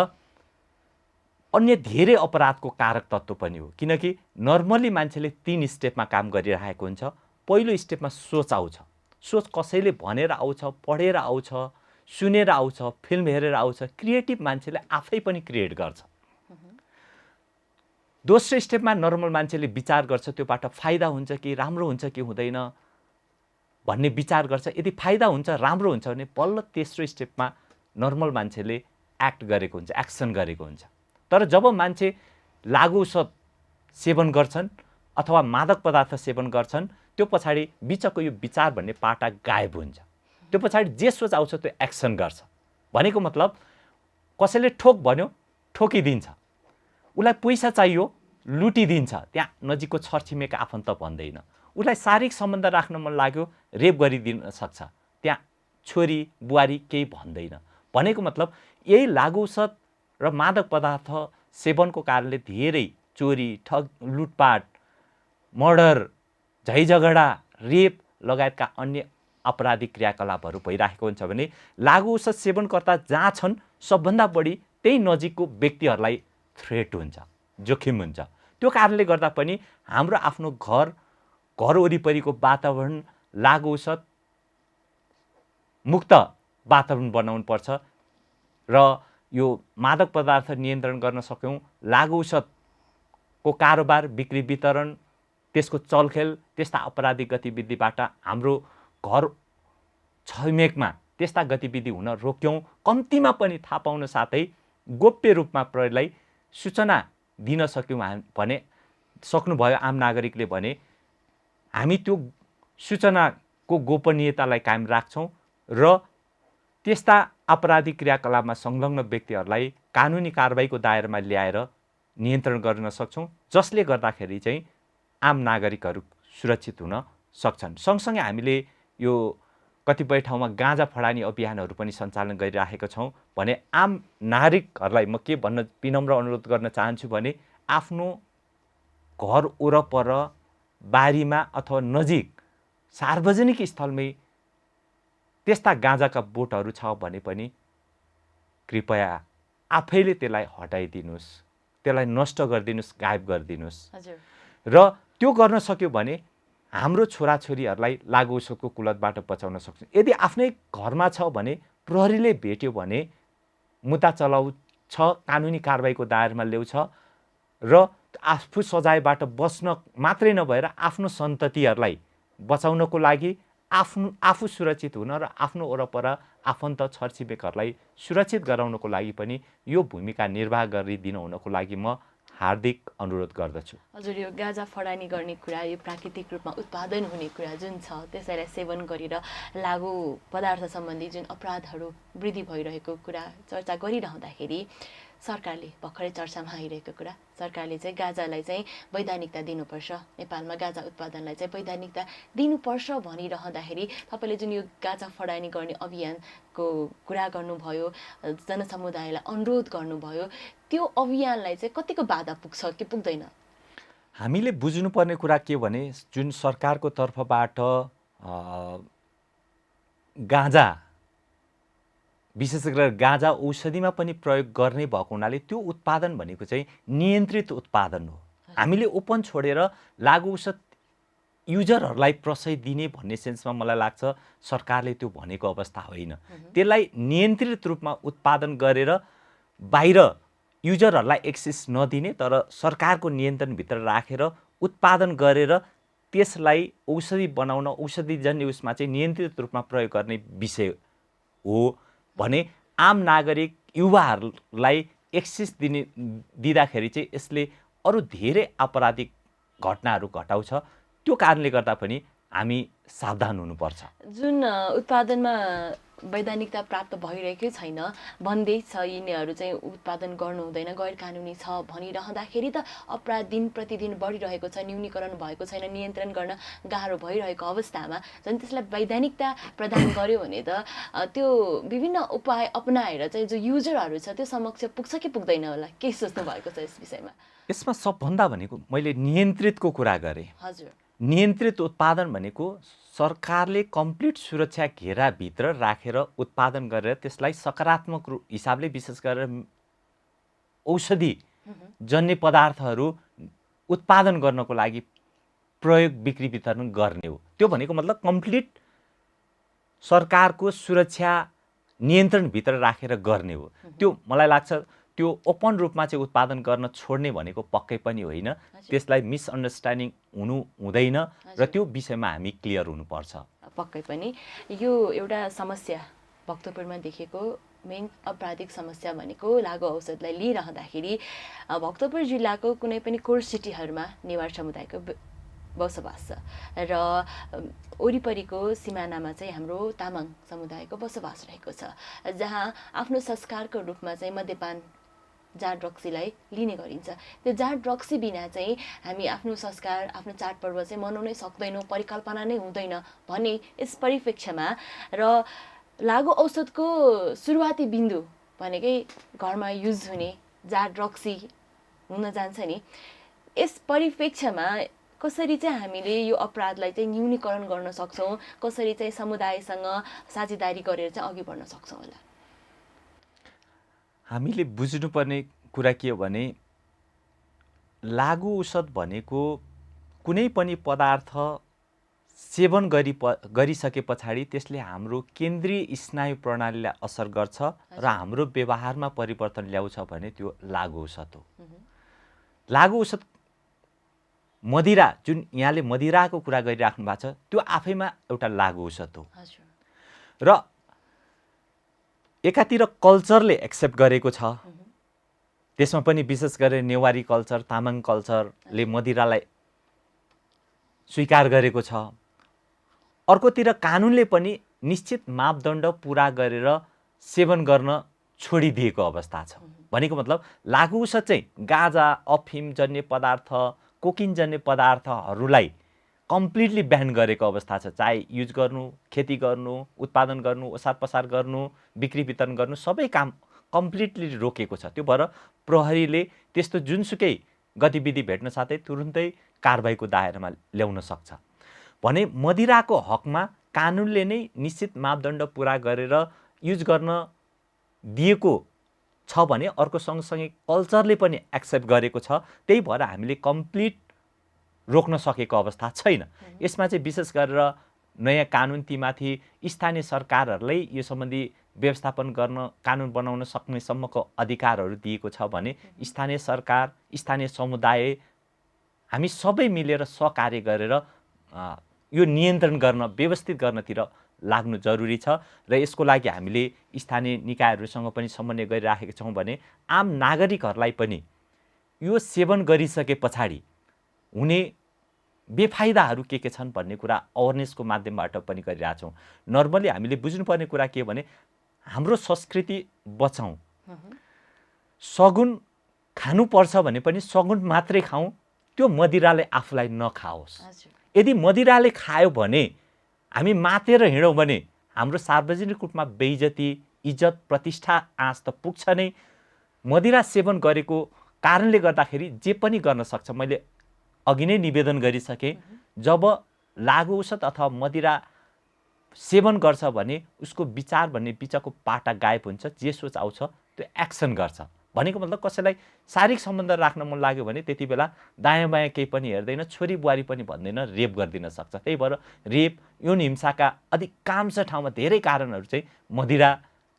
अन्य धेरै अपराधको कारक तत्त्व पनि हो। किनकि नर्मली मान्छेले 3 स्टेपमा काम गरिरहेको हुन्छ। पहिलो स्टेपमा सोच आउँछ। सोच कसैले भनेर आउँछ, पढेर आउँछ, सुनेर आउँछ, फिल्म हेरेर आउँछ, क्रिएटिभ मान्छेले आफै पनि क्रिएट गर्छ। दोस्रो स्टेपमा नर्मल मान्छेले विचार गर्छ, त्योबाट फाइदा हुन्छ कि राम्रो हुन्छ कि हुँदैन भन्ने विचार गर्छ। यदि फाइदा हुन्छ, राम्रो हुन्छ भने बल्ल तेस्रो स्टेपमा नर्मल मान्छेले एक्ट गरेको हुन्छ, एक्सन गरेको हुन्छ। तर जब मान्छे लागु औषध सेवन गर्छन् अथवा मादक पदार्थ सेवन गर्छन्, त्यो पछाडि बिचको यो विचार भन्ने पाटा गायब हुन्छ। त्यो पछाडि जे सोच आउँछ त्यो एक्सन गर्छ। भनेको मतलब कसैले ठोक भन्यो, ठोकिदिन्छ। उसलाई पैसा चाहियो, लुटिदिन्छ। त्यहाँ नजिकको छरछिमेक आफन्त भन्दैन। उसलाई शारीरिक सम्बन्ध राख्न मन लाग्यो, रेप गरिदिन सक्छ। त्यहाँ छोरी बुहारी केही भन्दैन। भनेको मतलब यही लागु औषध र मादक पदार्थ सेवनको कारणले धेरै चोरी, ठग, लुटपाट, मर्डर, झैझगडा, रेप लगायतका अन्य आपराधिक क्रियाकलापहरू भइरहेको हुन्छ भने लागु औषध सेवनकर्ता जहाँ छन् सबभन्दा बढी त्यही नजिकको व्यक्तिहरूलाई थ्रेट हुन्छ, जोखिम हुन्छ। त्यो कारणले गर्दा पनि हाम्रो आफ्नो घर वरिपरिको वातावरण लागु औषध मुक्त वातावरण बनाउनु पर्छ र यो मादक पदार्थ नियन्त्रण गर्न सक्यौँ, लागु औषधको कारोबार, बिक्री वितरण त्यसको चलखेल त्यस्ता अपराधिक गतिविधिबाट हाम्रो घर छिमेकमा त्यस्ता गतिविधि हुन रोक्यौँ। कम्तीमा पनि थाहा पाउन साथै गोप्य रूपमा प्रहरीलाई सूचना दिन सक्यौँ भने सक्नुभयो आम नागरिकले भने हामी त्यो सूचनाको गोपनीयतालाई कायम राख्छौँ र त्यस्ता आपराधिक क्रियाकलापमा संलग्न व्यक्तिहरूलाई कानुनी कारबाहीको दायरामा ल्याएर नियन्त्रण गर्न सक्छौँ, जसले गर्दाखेरि चाहिँ आम नागरिकहरू सुरक्षित हुन सक्छन्। सँगसँगै हामीले यो कतिपय ठाउँमा गाँजा फडानी अभियानहरू पनि सञ्चालन गरिराखेका छौँ भने आम नागरिकहरूलाई म के भन्न विनम्र अनुरोध गर्न चाहन्छु भने आफ्नो घर वरपर बारीमा अथवा नजिक सार्वजनिक स्थलमै त्यस्ता गाँजाका बोटहरू छ भने पनि कृपया आफैले त्यसलाई हटाइदिनुहोस्, त्यसलाई नष्ट गरिदिनुहोस्, गायब गरिदिनुहोस्। र त्यो गर्न सक्यो भने हाम्रो छोराछोरीहरूलाई लागु औषधको कुलतबाट बचाउन सक्छौँ। यदि आफ्नै घरमा छ भने प्रहरीले भेट्यो भने मुद्दा चलाउँछ, कानुनी कारबाहीको दायरामा ल्याउँछ र आफू सजायबाट बस्न मात्रै नभएर आफ्नो सन्ततिहरूलाई बचाउनको लागि आफू सुरक्षित हुन र आफ्नो वरपर आफन्त छरछिमेकहरूलाई सुरक्षित गराउनको लागि पनि यो भूमिका निर्वाह गरिदिनु हुनको लागि म हार्दिक अनुरोध गर्दछु। हजुर, यो गाँजा फडानी गर्ने कुरा, यो प्राकृतिक रूपमा उत्पादन हुने कुरा जुन छ त्यसैलाई सेवन गरेर लागु पदार्थ सम्बन्धी जुन अपराधहरू वृद्धि भइरहेको कुरा चर्चा गरिरहँदाखेरि सरकारले भर्खरै चर्चामा आइरहेको कुरा, सरकारले चाहिँ गाँजालाई चाहिँ वैधानिकता दिनुपर्छ, नेपालमा गाँजा उत्पादनलाई चाहिँ वैधानिकता दिनुपर्छ भनिरहँदाखेरि तपाईँले जुन यो गाँजा फडानी गर्ने अभियानको कुरा गर्नुभयो, जनसमुदायलाई अनुरोध गर्नुभयो, त्यो अभियानलाई चाहिँ कतिको बाधा पुग्छ कि पुग्दैन? हामीले बुझ्नुपर्ने कुरा के भने जुन सरकारको तर्फबाट गाँजा विशेष गरेर गाँजा औषधिमा पनि प्रयोग गर्ने भएको हुनाले त्यो उत्पादन भनेको चाहिँ नियन्त्रित उत्पादन हो। हामीले ओपन छोडेर लागु औषध युजरहरूलाई प्रशय दिने भन्ने सेन्समा मलाई लाग्छ सरकारले त्यो भनेको अवस्था होइन। त्यसलाई नियन्त्रित रूपमा उत्पादन गरेर बाहिर युजरहरूलाई एक्सेस नदिने तर सरकारको नियन्त्रणभित्र राखेर उत्पादन गरेर त्यसलाई औषधि बनाउन औषधिजन्य उसमा चाहिँ नियन्त्रित रूपमा प्रयोग गर्ने विषय हो भने आम नागरिक युवाहरूलाई एक्सेस दिँदाखेरि चाहिँ यसले अरू धेरै आपराधिक घटनाहरू घटाउँछ। त्यो कारणले गर्दा पनि हामी सावधान हुनुपर्छ। जुन उत्पादनमा वैधानिकता प्राप्त भइरहेकै छैन भन्दैछ, यिनीहरू चाहिँ उत्पादन गर्नु हुँदैन, गैर कानुनी छ भनिरहँदाखेरि त अपराध दिन प्रतिदिन बढिरहेको छ, न्यूनीकरण भएको छैन, नियन्त्रण गर्न गाह्रो भइरहेको अवस्थामा झन् त्यसलाई वैधानिकता प्रदान गर्यो भने त त्यो विभिन्न उपाय अपनाएर चाहिँ जो युजरहरू छ त्यो समक्ष पुग्छ कि पुग्दैन होला, के सोच्नु भएको छ यस विषयमा? यसमा सबभन्दा भनेको मैले नियन्त्रितको कुरा गरेँ। हजुर, नियन्त्रित उत्पादन भनेको सरकारले कम्प्लिट सुरक्षा घेराभित्र राखेर उत्पादन गरेर त्यसलाई सकारात्मक हिसाबले विशेष गरेर औषधि जन्य पदार्थहरू उत्पादन गर्नको लागि प्रयोग बिक्री वितरण गर्ने हो। त्यो भनेको मतलब कम्प्लिट सरकारको सुरक्षा नियन्त्रणभित्र राखेर गर्ने हो। त्यो मलाई लाग्छ त्यो ओपन रूपमा चाहिँ उत्पादन गर्न छोड्ने भनेको पक्कै पनि होइन। त्यसलाई मिसअन्डरस्ट्यान्डिङ हुनु हुँदैन र त्यो विषयमा हामी क्लियर हुनुपर्छ। पक्कै पनि यो एउटा समस्या भक्तपुरमा देखेको मेन आपराधिक समस्या भनेको लागु औषधलाई लिइरहँदाखेरि भक्तपुर जिल्लाको कुनै पनि कोर सिटीहरूमा नेवार समुदायको बसोबास छ र वरिपरिको सिमानामा चाहिँ हाम्रो तामाङ समुदायको बसोबास रहेको छ, जहाँ आफ्नो संस्कारको रूपमा चाहिँ मद्यपान जाँड रक्सीलाई लिने गरिन्छ। त्यो जाँड रक्सी बिना चाहिँ हामी आफ्नो संस्कार आफ्नो चाडपर्व चाहिँ मनाउनै सक्दैनौँ, परिकल्पना नै हुँदैन भने यस परिप्रेक्ष्यमा र लागु औषधको सुरुवाती बिन्दु भनेकै घरमा युज हुने जाँड रक्सी हुन जान्छ नि, यस परिप्रेक्ष्यमा कसरी चाहिँ हामीले यो अपराधलाई चाहिँ न्यूनीकरण गर्न सक्छौँ, कसरी चाहिँ समुदायसँग साझेदारी गरेर चाहिँ अघि बढ्न सक्छौँ होला? हामीले बुझ्नुपर्ने कुरा के हो भने लागु औषध भनेको कुनै पनि पदार्थ सेवन गरिसके पछाडि त्यसले हाम्रो केन्द्रीय स्नायु प्रणालीलाई असर गर्छ र हाम्रो व्यवहारमा परिवर्तन ल्याउँछ भने त्यो लागु औषध हो। लागु औषध मदिरा जुन यहाँले मदिराको कुरा गरिराख्नु भएको छ त्यो आफैमा एउटा लागु औषध हो हजुर र एकातिर कल्चरले एक्सेप्ट गरेको छ त्यसमा पनि विशेष गरेर नेवारी कल्चर तामाङ कल्चरले मदिरालाई स्वीकार गरेको छ अर्कोतिर कानुनले पनि निश्चित मापदण्ड पुरा गरेर सेवन गर्न छोडिदिएको अवस्था छ भनेको मतलब लागु औषध चाहिँ गाँजा अफिम जन्य पदार्थ कोकिन जन्य पदार्थहरूलाई कम्प्लिटली ब्यान गरेको अवस्था छ चाहे युज गर्नु खेती गर्नु उत्पादन गर्नु ओसार पसार गर्नु बिक्री वितरण गर्नु सबै काम कम्प्लिटली रोकेको छ त्यो भएर प्रहरीले त्यस्तो जुनसुकै गतिविधि भेट्न साथै तुरुन्तै कारबाहीको दायरामा ल्याउन सक्छ भने मदिराको हकमा कानुनले नै निश्चित मापदण्ड पुरा गरेर युज गर्न दिएको छ भने अर्को सँगसँगै कल्चरले पनि एक्सेप्ट गरेको छ त्यही भएर हामीले कम्प्लिट रोक्न सकेको अवस्था छैन यसमा चाहिँ विशेष गरेर नयाँ कानुन तीमाथि स्थानीय सरकारहरूलाई यो सम्बन्धी व्यवस्थापन गर्न कानुन बनाउन सक्नेसम्मको अधिकारहरू दिएको छ भने स्थानीय सरकार स्थानीय समुदाय हामी सबै मिलेर सहकार्य गरेर यो नियन्त्रण गर्न व्यवस्थित गर्नतिर लाग्नु जरुरी छ र यसको लागि हामीले स्थानीय निकायहरूसँग पनि समन्वय गरिराखेका छौँ भने आम नागरिकहरूलाई पनि यो सेवन गरिसके पछाडि हुने बेफाइदाहरू के छन् भन्ने कुरा अवेरनेसको माध्यमबाट पनि गरिरहेछौँ नर्मली हामीले बुझ्नुपर्ने कुरा के भने हाम्रो संस्कृति बचाउँ सगुन खानुपर्छ भने पनि सगुन मात्रै खाउँ त्यो मदिराले आफूलाई नखाओस् यदि मदिराले खायो भने हामी मातेर हिँडौँ भने हाम्रो सार्वजनिक रूपमा बेइज्जती इज्जत प्रतिष्ठा आँच त पुग्छ नै मदिरा सेवन गरेको कारणले गर्दाखेरि जे पनि गर्न सक्छ मैले अघि नै निवेदन गरिसकेँ जब लागु औषध अथवा मदिरा सेवन गर्छ भने उसको विचार भन्ने बिचको पाटा गायब हुन्छ जे सोच आउँछ त्यो एक्सन गर्छ भनेको मतलब कसैलाई शारीरिक सम्बन्ध राख्न मन लाग्यो भने त्यति बेला दायाँ बायाँ केही पनि हेर्दैन छोरी बुहारी पनि भन्दैन रेप गरिदिन सक्छ त्यही भएर रेप यौन हिंसाका अधिकांश ठाउँमा धेरै कारणहरू चाहिँ मदिरा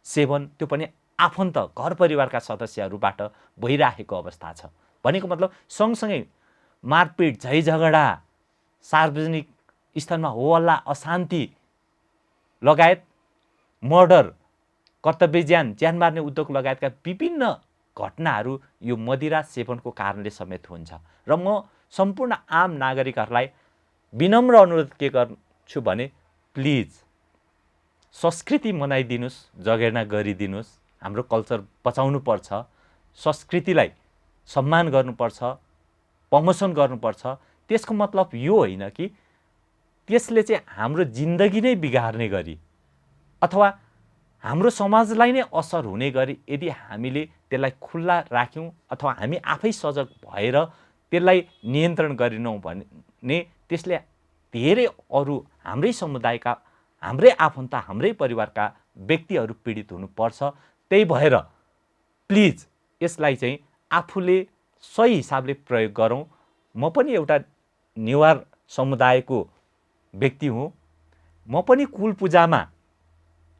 सेवन त्यो पनि आफन्त घर परिवारका सदस्यहरूबाट भइराखेको अवस्था छ भनेको मतलब सँगसँगै मारपिट झैझगडा सार्वजनिक स्थलमा होहल्ला अशान्ति लगायत मर्डर कर्तव्यज्यान ज्यान मार्ने उद्योग लगायतका विभिन्न घटनाहरू यो मदिरा सेवनको कारणले समेत हुन्छ र म सम्पूर्ण आम नागरिकहरूलाई विनम्र अनुरोध के गर्छु भने प्लिज संस्कृति मनाइदिनुस् जगेर्ना गरिदिनुस् हाम्रो कल्चर बचाउनु पर्छ संस्कृतिलाई सम्मान गर्नुपर्छ प्रमोसन गर्नुपर्छ त्यसको मतलब यो होइन कि त्यसले चाहिँ हाम्रो जिन्दगी नै बिगार्ने गरी अथवा हाम्रो समाजलाई नै असर हुने गरी यदि हामीले त्यसलाई खुल्ला राख्यौँ अथवा हामी आफै सजग भएर त्यसलाई नियन्त्रण गरिनौँ भने त्यसले धेरै अरू हाम्रै समुदायका हाम्रै आफन्त हाम्रै परिवारका व्यक्तिहरू पीडित हुनुपर्छ त्यही भएर प्लिज यसलाई चाहिँ आफूले सही हिसाबले प्रयोग गरौँ म पनि एउटा नेवार समुदायको व्यक्ति हुँ म पनि कुल पूजामा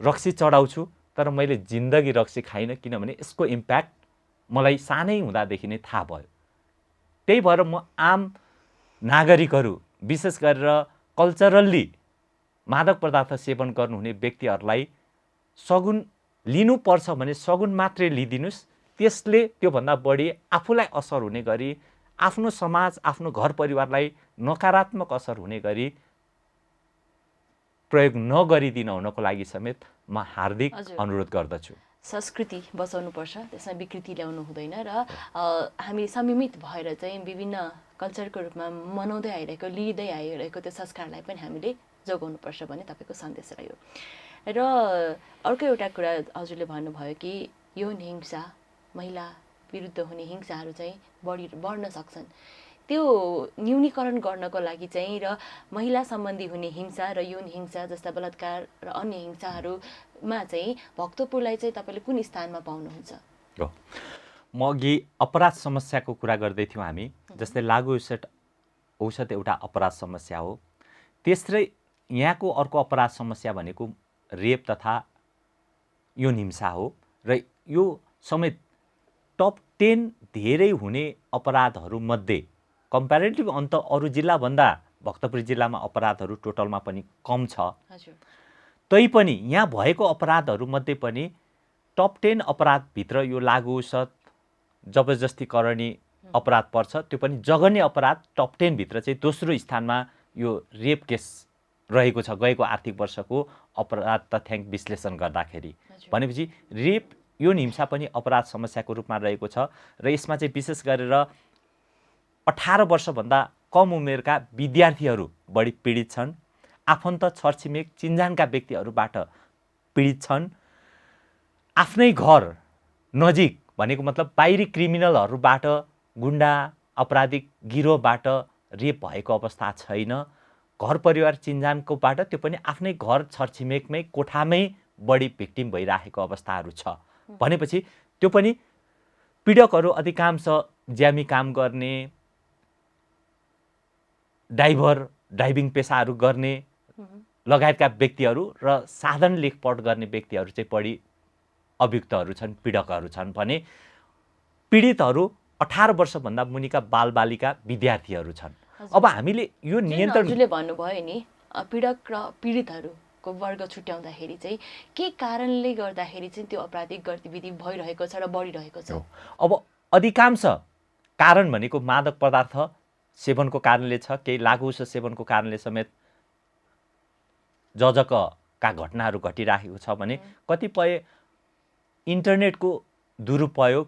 रक्सी चढाउँछु तर मैले जिन्दगी रक्सी खाइनँ किनभने यसको इम्प्याक्ट मलाई सानै हुँदादेखि नै थाहा भयो त्यही भएर म आम नागरिकहरू विशेष गरेर कल्चरल्ली मादक पदार्थ सेवन गर्नुहुने व्यक्तिहरूलाई सगुन लिनुपर्छ भने सगुन मात्रै लिदिनुस् त्यसले त्योभन्दा बढी आफूलाई असर हुने गरी आफ्नो समाज आफ्नो घर परिवारलाई नकारात्मक असर हुने गरी प्रयोग नगरिदिन हुनको लागि समेत म हार्दिक अनुरोध गर्दछु संस्कृति बचाउनुपर्छ त्यसमा विकृति ल्याउनु हुँदैन र हामी संयमित भएर चाहिँ विभिन्न कल्चरको रूपमा मनाउँदै आइरहेको लिँदै आइरहेको त्यो संस्कारलाई पनि हामीले जोगाउनुपर्छ भन्ने तपाईँको सन्देश रह्यो र अर्को एउटा कुरा हजुरले भन्नुभयो कि यौन हिंसा महिला विरुद्ध हुने हिंसाहरू चाहिँ बढ्न सक्छन् त्यो न्यूनीकरण गर्नको लागि चाहिँ र महिला सम्बन्धी हुने हिंसा र यौन हिंसा जस्ता बलात्कार र अन्य हिंसाहरूमा चाहिँ भक्तपुरलाई चाहिँ तपाईँले कुन स्थानमा पाउनुहुन्छ म अघि अपराध समस्याको कुरा गर्दै थियौँ हामी जस्तै लागु औषध एउटा अपराध समस्या हो तेस्रै यहाँको अर्को अपराध समस्या भनेको रेप तथा यौन हिंसा हो र यो समेत टप 10 धेरै हुने अपराधहरूमध्ये कम्प्यारेटिभ अन्त अरू जिल्लाभन्दा भक्तपुर जिल्लामा अपराधहरू टोटलमा पनि कम छ। हजुर। तैपनि यहाँ भएको अपराधहरूमध्ये पनि टप 10 अपराधभित्र यो लागु औषध जबरजस्ती करणी अपराध पर्छ। त्यो पनि जघन्य अपराध टप 10 भित्र चाहिँ दोस्रो स्थानमा यो रेप केस रहेको छ गएको आर्थिक वर्षको अपराध तथ्याङ्क विश्लेषण गर्दाखेरि। भनेपछि रेप यौन हिंसा पनि अपराध समस्याको रूपमा रहेको छ र यसमा चाहिँ विशेष गरेर 18 वर्षभन्दा कम उमेरका विद्यार्थीहरू बढी पीडित छन्। आफन्त छरछिमेक चिन्जानका व्यक्तिहरूबाट पीडित छन्। आफ्नै घर नजिक भनेको मतलब बाहिरी क्रिमिनलहरूबाट गुन्डा अपराधिक गिरोहबाट रेप भएको अवस्था छैन। घर परिवार चिन्जानकोबाट त्यो पनि आफ्नै घर छरछिमेकमै कोठामै बढी भिक्टिम भइरहेको अवस्थाहरू छ। भनेपछि त्यो पनि पीडकहरू अधिकांश ज्यामी काम गर्ने, ड्राइभिङ पेसाहरू गर्ने लगायतका व्यक्तिहरू र साधन लेखपढ गर्ने व्यक्तिहरू चाहिँ बढी अभियुक्तहरू छन्, पीडकहरू छन् भने पीडितहरू 18 वर्षभन्दा मुनिका बालबालिका विद्यार्थीहरू छन्। अब हामीले यो नियन्त्रण हजुरले भन्नुभयो नि पीडक र पीडितहरूको वर्ग छुट्याउँदाखेरि चाहिँ के कारणले गर्दाखेरि चाहिँ त्यो आपराधिक गतिविधि भइरहेको छ र बढिरहेको छ? अब अधिकांश कारण भनेको मादक पदार्थ सेवनको कारणले छ। केही लागु औषध सेवनको कारणले समेत जजकका घटनाहरू घटिरहेको छ भने कतिपय इन्टरनेटको दुरुपयोग,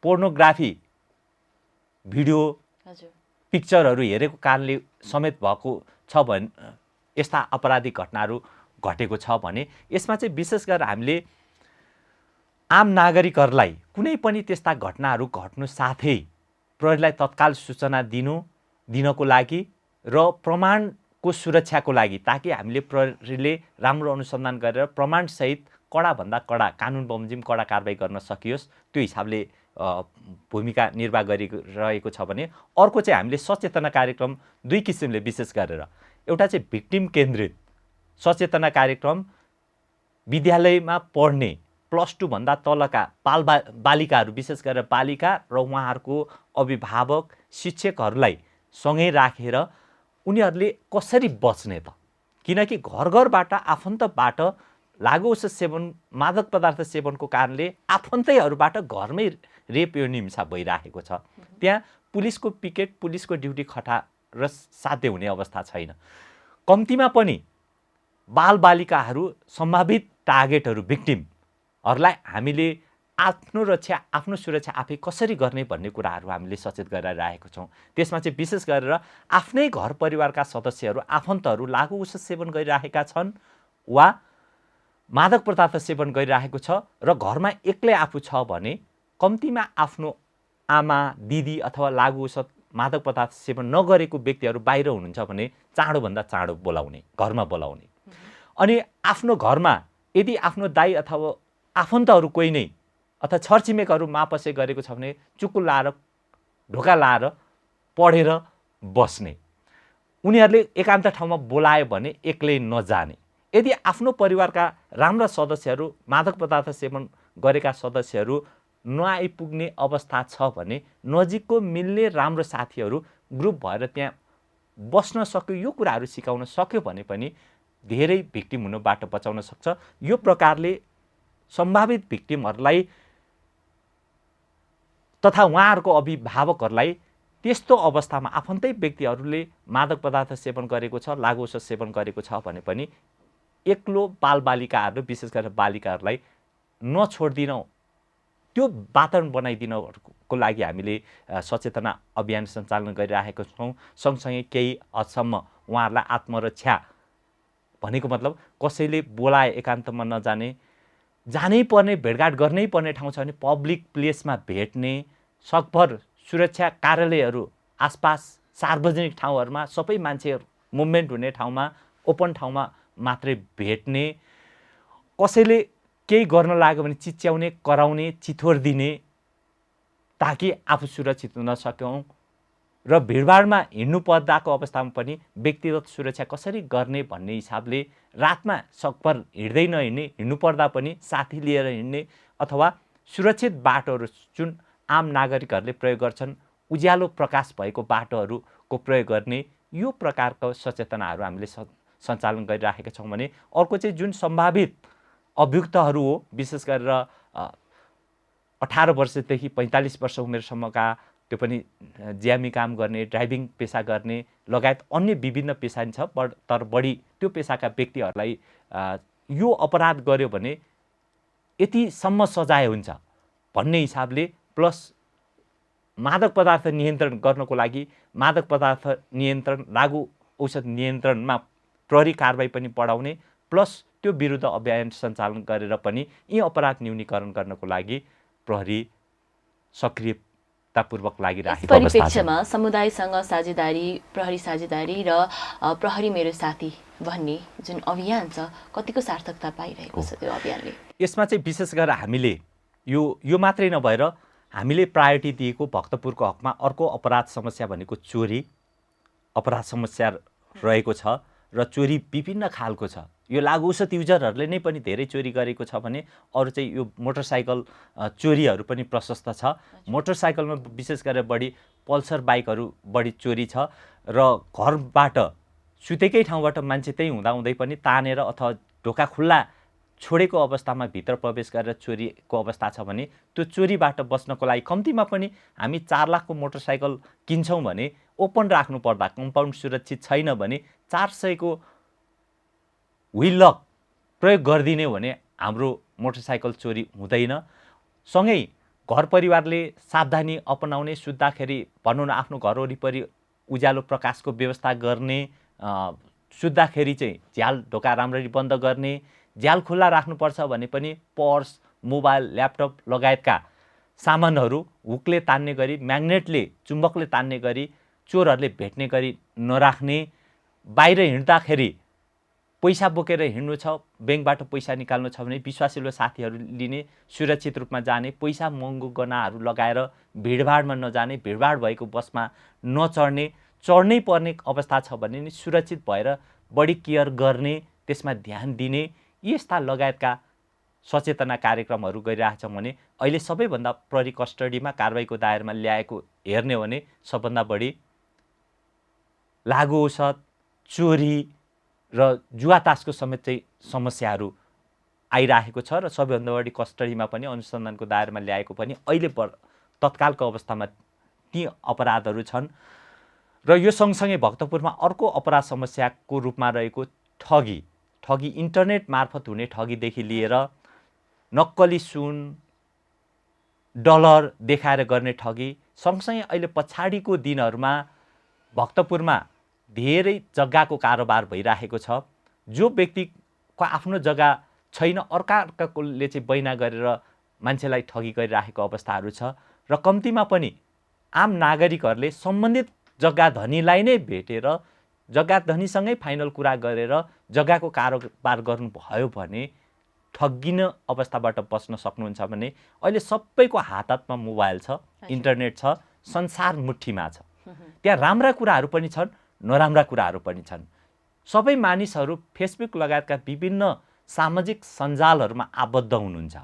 पोर्नोग्राफी भिडियो पिक्चरहरू हेरेको कारणले समेत भएको छ भने यस्ता अपराधिक घटनाहरू घटेको छ भने यसमा चाहिँ विशेष गरेर हामीले आम नागरिकहरूलाई कुनै पनि त्यस्ता घटनाहरू घट्नु साथै प्रहरीलाई तत्काल सूचना दिनको लागि र प्रमाणको सुरक्षाको लागि ताकि हामीले प्रहरीले राम्रो अनुसन्धान गरेर प्रमाणसहित कडाभन्दा कडा कानुन बमोजिम कडा कारबाही गर्न सकियोस् त्यो हिसाबले भूमिका निर्वाह गरिरहेको छ भने अर्को चाहिँ हामीले सचेतना कार्यक्रम दुई किसिमले विशेष गरेर एउटा चाहिँ भिक्टिम केन्द्रित सचेतना कार्यक्रम विद्यालयमा पढ्ने +2 भन्दा तलका बालिकाहरू विशेष गरेर बालिका र उहाँहरूको अभिभावक शिक्षकहरूलाई सँगै राखेर उनीहरूले कसरी बच्ने त, किनकि घर घरबाट आफन्तबाट लागु औषध सेवन मादक पदार्थ सेवनको कारणले आफन्तैहरूबाट घरमै रेप यौन हिंसा भइरहेको छ। त्यहाँ पुलिसको पिकेट पुलिसको ड्युटी खटाएर साध्य हुने अवस्था छैन। कम्तीमा पनि बालबालिकाहरू सम्भावित टार्गेटहरू भिक्टिमहरूलाई हामीले आफ्नो रक्षा आफ्नो सुरक्षा आफै कसरी गर्ने भन्ने कुराहरू हामीले सचेत गराइरहेको छौँ। त्यसमा चाहिँ विशेष गरेर आफ्नै घर परिवारका सदस्यहरू आफन्तहरू लागु औषध सेवन गरिरहेका छन् वा मादक पदार्थ सेवन गरिरहेको छ र घरमा एक्लै आफू छ भने कम्तीमा आफ्नो आमा दिदी अथवा लागु औषध मादक पदार्थ सेवन नगरेको व्यक्तिहरू बाहिर हुनुहुन्छ भने चाँडोभन्दा चाँडो बोलाउने, घरमा बोलाउने। अनि आफ्नो घरमा यदि आफ्नो दाइ अथवा आफन्तहरू कोही नै अथवा छरछिमेकहरू मापसे गरेको छ भने चुक्कु लाएर ढोका लाएर पढेर बस्ने। उनीहरूले एकान्त ठाउँमा बोलायो भने एक्लै नजाने। यदि आफ्नो परिवारका राम्रा सदस्यहरू मादक पदार्थ सेवन गरेका सदस्यहरू नआइपुग्ने अवस्था छ भने नजिकको मिल्ने राम्रो साथीहरू ग्रुप भएर त्यहाँ बस्न सक्यो, यो कुराहरू सिकाउन सक्यो भने पनि धेरै भिक्टिम हुनबाट बचाउन सक्छ। यो प्रकारले सम्भावित भिक्टिमहरूलाई तथा उहाँहरूको अभिभावकहरूलाई त्यस्तो अवस्थामा आफन्तै व्यक्तिहरूले मादक पदार्थ सेवन गरेको छ, लागु औषध सेवन गरेको छ भने पनि एक्लो बालबालिकाहरू विशेष गरेर बालिकाहरूलाई नछोड्दिनौँ, त्यो वातावरण बनाइदिनको लागि हामीले सचेतना अभियान सञ्चालन गरिरहेका छौँ। सँगसँगै केही हदसम्म उहाँहरूलाई आत्मरक्षा भनेको मतलब कसैले बोलाए एकान्तमा नजाने, जानै पर्ने भेटघाट गर्नै पर्ने ठाउँ छ भने पब्लिक प्लेसमा भेट्ने, सकभर सुरक्षा कार्यालयहरू आसपास सार्वजनिक ठाउँहरूमा सबै मान्छेहरू मुभमेन्ट हुने ठाउँमा ओपन ठाउँमा मात्रै भेट्ने, कसैले केही गर्न लाग्यो भने चिच्याउने, कराउने, चिथोर दिने ताकि आफू सुरक्षित हुन सकौँ र भिडभाडमा हिँड्नु पर्दाको अवस्थामा पनि व्यक्तिगत सुरक्षा कसरी गर्ने भन्ने हिसाबले रातमा सकभर हिँड्दै नहिँड्ने, हिँड्नु पर्दा पनि साथी लिएर हिँड्ने अथवा सुरक्षित बाटोहरू जुन आम नागरिकहरूले प्रयोग गर्छन् उज्यालो प्रकाश भएको बाटोहरूको प्रयोग गर्ने यो प्रकारको सचेतनाहरू हामीले सञ्चालन गरिराखेका छौँ भने अर्को चाहिँ जुन सम्भावित अभियुक्तहरू हो, विशेष गरेर 18 वर्षदेखि 45 वर्ष उमेरसम्मका, त्यो पनि ज्यामी काम गर्ने, ड्राइभिङ पेसा गर्ने लगायत अन्य विभिन्न पेसा छ, तर बढी त्यो पेसाका व्यक्तिहरूलाई यो अपराध गर्यो भने यतिसम्म सजाय हुन्छ भन्ने हिसाबले, प्लस मादक पदार्थ नियन्त्रण गर्नको लागि मादक पदार्थ नियन्त्रण, लागु औषध नियन्त्रणमा प्रहरी कारबाही पनि बढाउने, प्लस त्यो विरुद्ध अभियान सञ्चालन गरेर पनि यी अपराध न्यूनीकरण गर्नको लागि प्रहरी सक्रियतापूर्वक लागिरहेको अवस्था छ। परिप्रेक्ष्यमा समुदायसँग साझेदारी, प्रहरी साझेदारी र प्रहरी मेरो साथी भन्ने जुन अभियान छ, कतिको सार्थकता पाइरहेको छ त्यो अभियानले? यसमा चाहिँ विशेष गरेर हामीले यो मात्रै नभएर हामीले प्रायोरिटी दिएको भक्तपुरको हकमा अर्को अपराध समस्या भनेको चोरी अपराध समस्या रहेको छ र चोरी विभिन्न खालको छ। यो लागु औषध युजरहरूले नै पनि धेरै चोरी गरेको छ भने अरू चाहिँ यो मोटरसाइकल चोरीहरू पनि प्रशस्त छ। मोटरसाइकलमा विशेष गरेर बढी पल्सर बाइकहरू बढी चोरी छ र घरबाट सुतेकै ठाउँबाट मान्छे त्यही हुँदाहुँदै पनि तानेर अथवा ढोका खुल्ला छोडेको अवस्थामा भित्र प्रवेश गरेर चोरीको अवस्था छ भने त्यो चोरीबाट बच्नको लागि कम्तीमा पनि हामी 4 लाखको मोटरसाइकल किन्छौँ भने ओपन राख्नु पर्दा, कम्पाउन्ड सुरक्षित छैन भने 400 को व्हिल लक प्रयोग गरिदिने भने हाम्रो मोटरसाइकल चोरी हुँदैन। सँगै घर परिवारले सावधानी अपनाउने, सुत्दाखेरि भनौँ न आफ्नो घर वरिपरि उज्यालो प्रकाशको व्यवस्था गर्ने, सुत्दाखेरि चाहिँ झ्याल ढोका राम्ररी बन्द गर्ने, झ्याल खुल्ला राख्नुपर्छ भने पनि पर्स, मोबाइल, ल्यापटप लगायतका सामानहरू हुकले तान्ने गरी, म्याग्नेटले, चुम्बकले तान्ने गरी चोरहरूले भेट्ने गरी नराख्ने, बाहिर हिँड्दाखेरि पैसा बोकेर हिँड्नु छ, ब्याङ्कबाट पैसा निकाल्नु छ भने विश्वासिलो साथीहरू लिने, सुरक्षित रूपमा जाने, पैसा महँगो गहनाहरू लगाएर भिडभाडमा नजाने, भिडभाड भएको बसमा नचढ्ने, चढ्नै पर्ने अवस्था छ भने नि सुरक्षित भएर बढी केयर गर्ने, त्यसमा ध्यान दिने, यस्ता लगायतका सचेतना कार्यक्रमहरू गरिरहेछौँ भने अहिले सबैभन्दा प्रहरी कस्टडीमा कारबाहीको दायरामा ल्याएको हेर्ने हो भने सबभन्दा बढी लागु औषध, चोरी र जुवातासको समेत चाहिँ समस्याहरू आइरहेको छ र सबैभन्दा बढी कस्टडीमा पनि अनुसन्धानको दायरामा ल्याएको पनि अहिले तत्कालको अवस्थामा ती अपराधहरू छन्। र यो सँगसँगै भक्तपुरमा अर्को अपराध समस्याको रूपमा रहेको ठगी इन्टरनेट मार्फत हुने ठगीदेखि लिएर नक्कली सुन, डलर देखाएर गर्ने ठगी, सँगसँगै अहिले पछाडिको दिनहरूमा भक्तपुरमा धेरै जग्गाको कारोबार भइरहेको छ। जो व्यक्तिको आफ्नो जग्गा छैन, अर्काले चाहिँ बैना गरेर मान्छेलाई ठगी गरिरहेको अवस्थाहरू छ र कम्तीमा पनि आम नागरिकहरूले सम्बन्धित जग्गा धनीलाई नै भेटेर जग्गा धनीसँगै फाइनल कुरा गरेर जग्गाको कारोबार गर्नुभयो भने ठगिने अवस्थाबाट बच्न सक्नुहुन्छ। भने अहिले सबैको हातमा मोबाइल छ, इन्टरनेट छ, संसार मुठीमा छ। त्यहाँ राम्रा कुराहरू पनि छन्, नराम्रा कुराहरू पनि छन्। सबै मानिसहरू फेसबुक लगायतका विभिन्न सामाजिक सञ्जालहरूमा आबद्ध हुनुहुन्छ,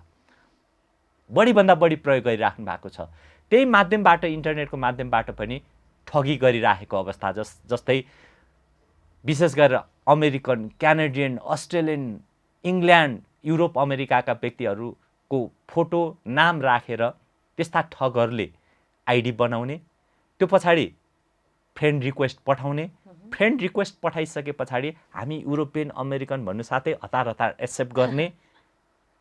बढीभन्दा बढी प्रयोग गरिराख्नु भएको छ। त्यही माध्यमबाट, इन्टरनेटको माध्यमबाट पनि ठगी गरिरहेको अवस्था जस्तै विशेष गरेर American, Canadian, Australian, England, Europe, अमेरिकाका व्यक्तिहरूको फोटो, नाम राखेर त्यस्ता ठगहरूले आइडी बनाउने, त्यो पछाडि फ्रेन्ड रिक्वेस्ट पठाउने, फ्रेन्ड रिक्वेस्ट पठाइसके पछाडि हामी युरोपियन, अमेरिकन भन्नु साथै हतार एक्सेप्ट गर्ने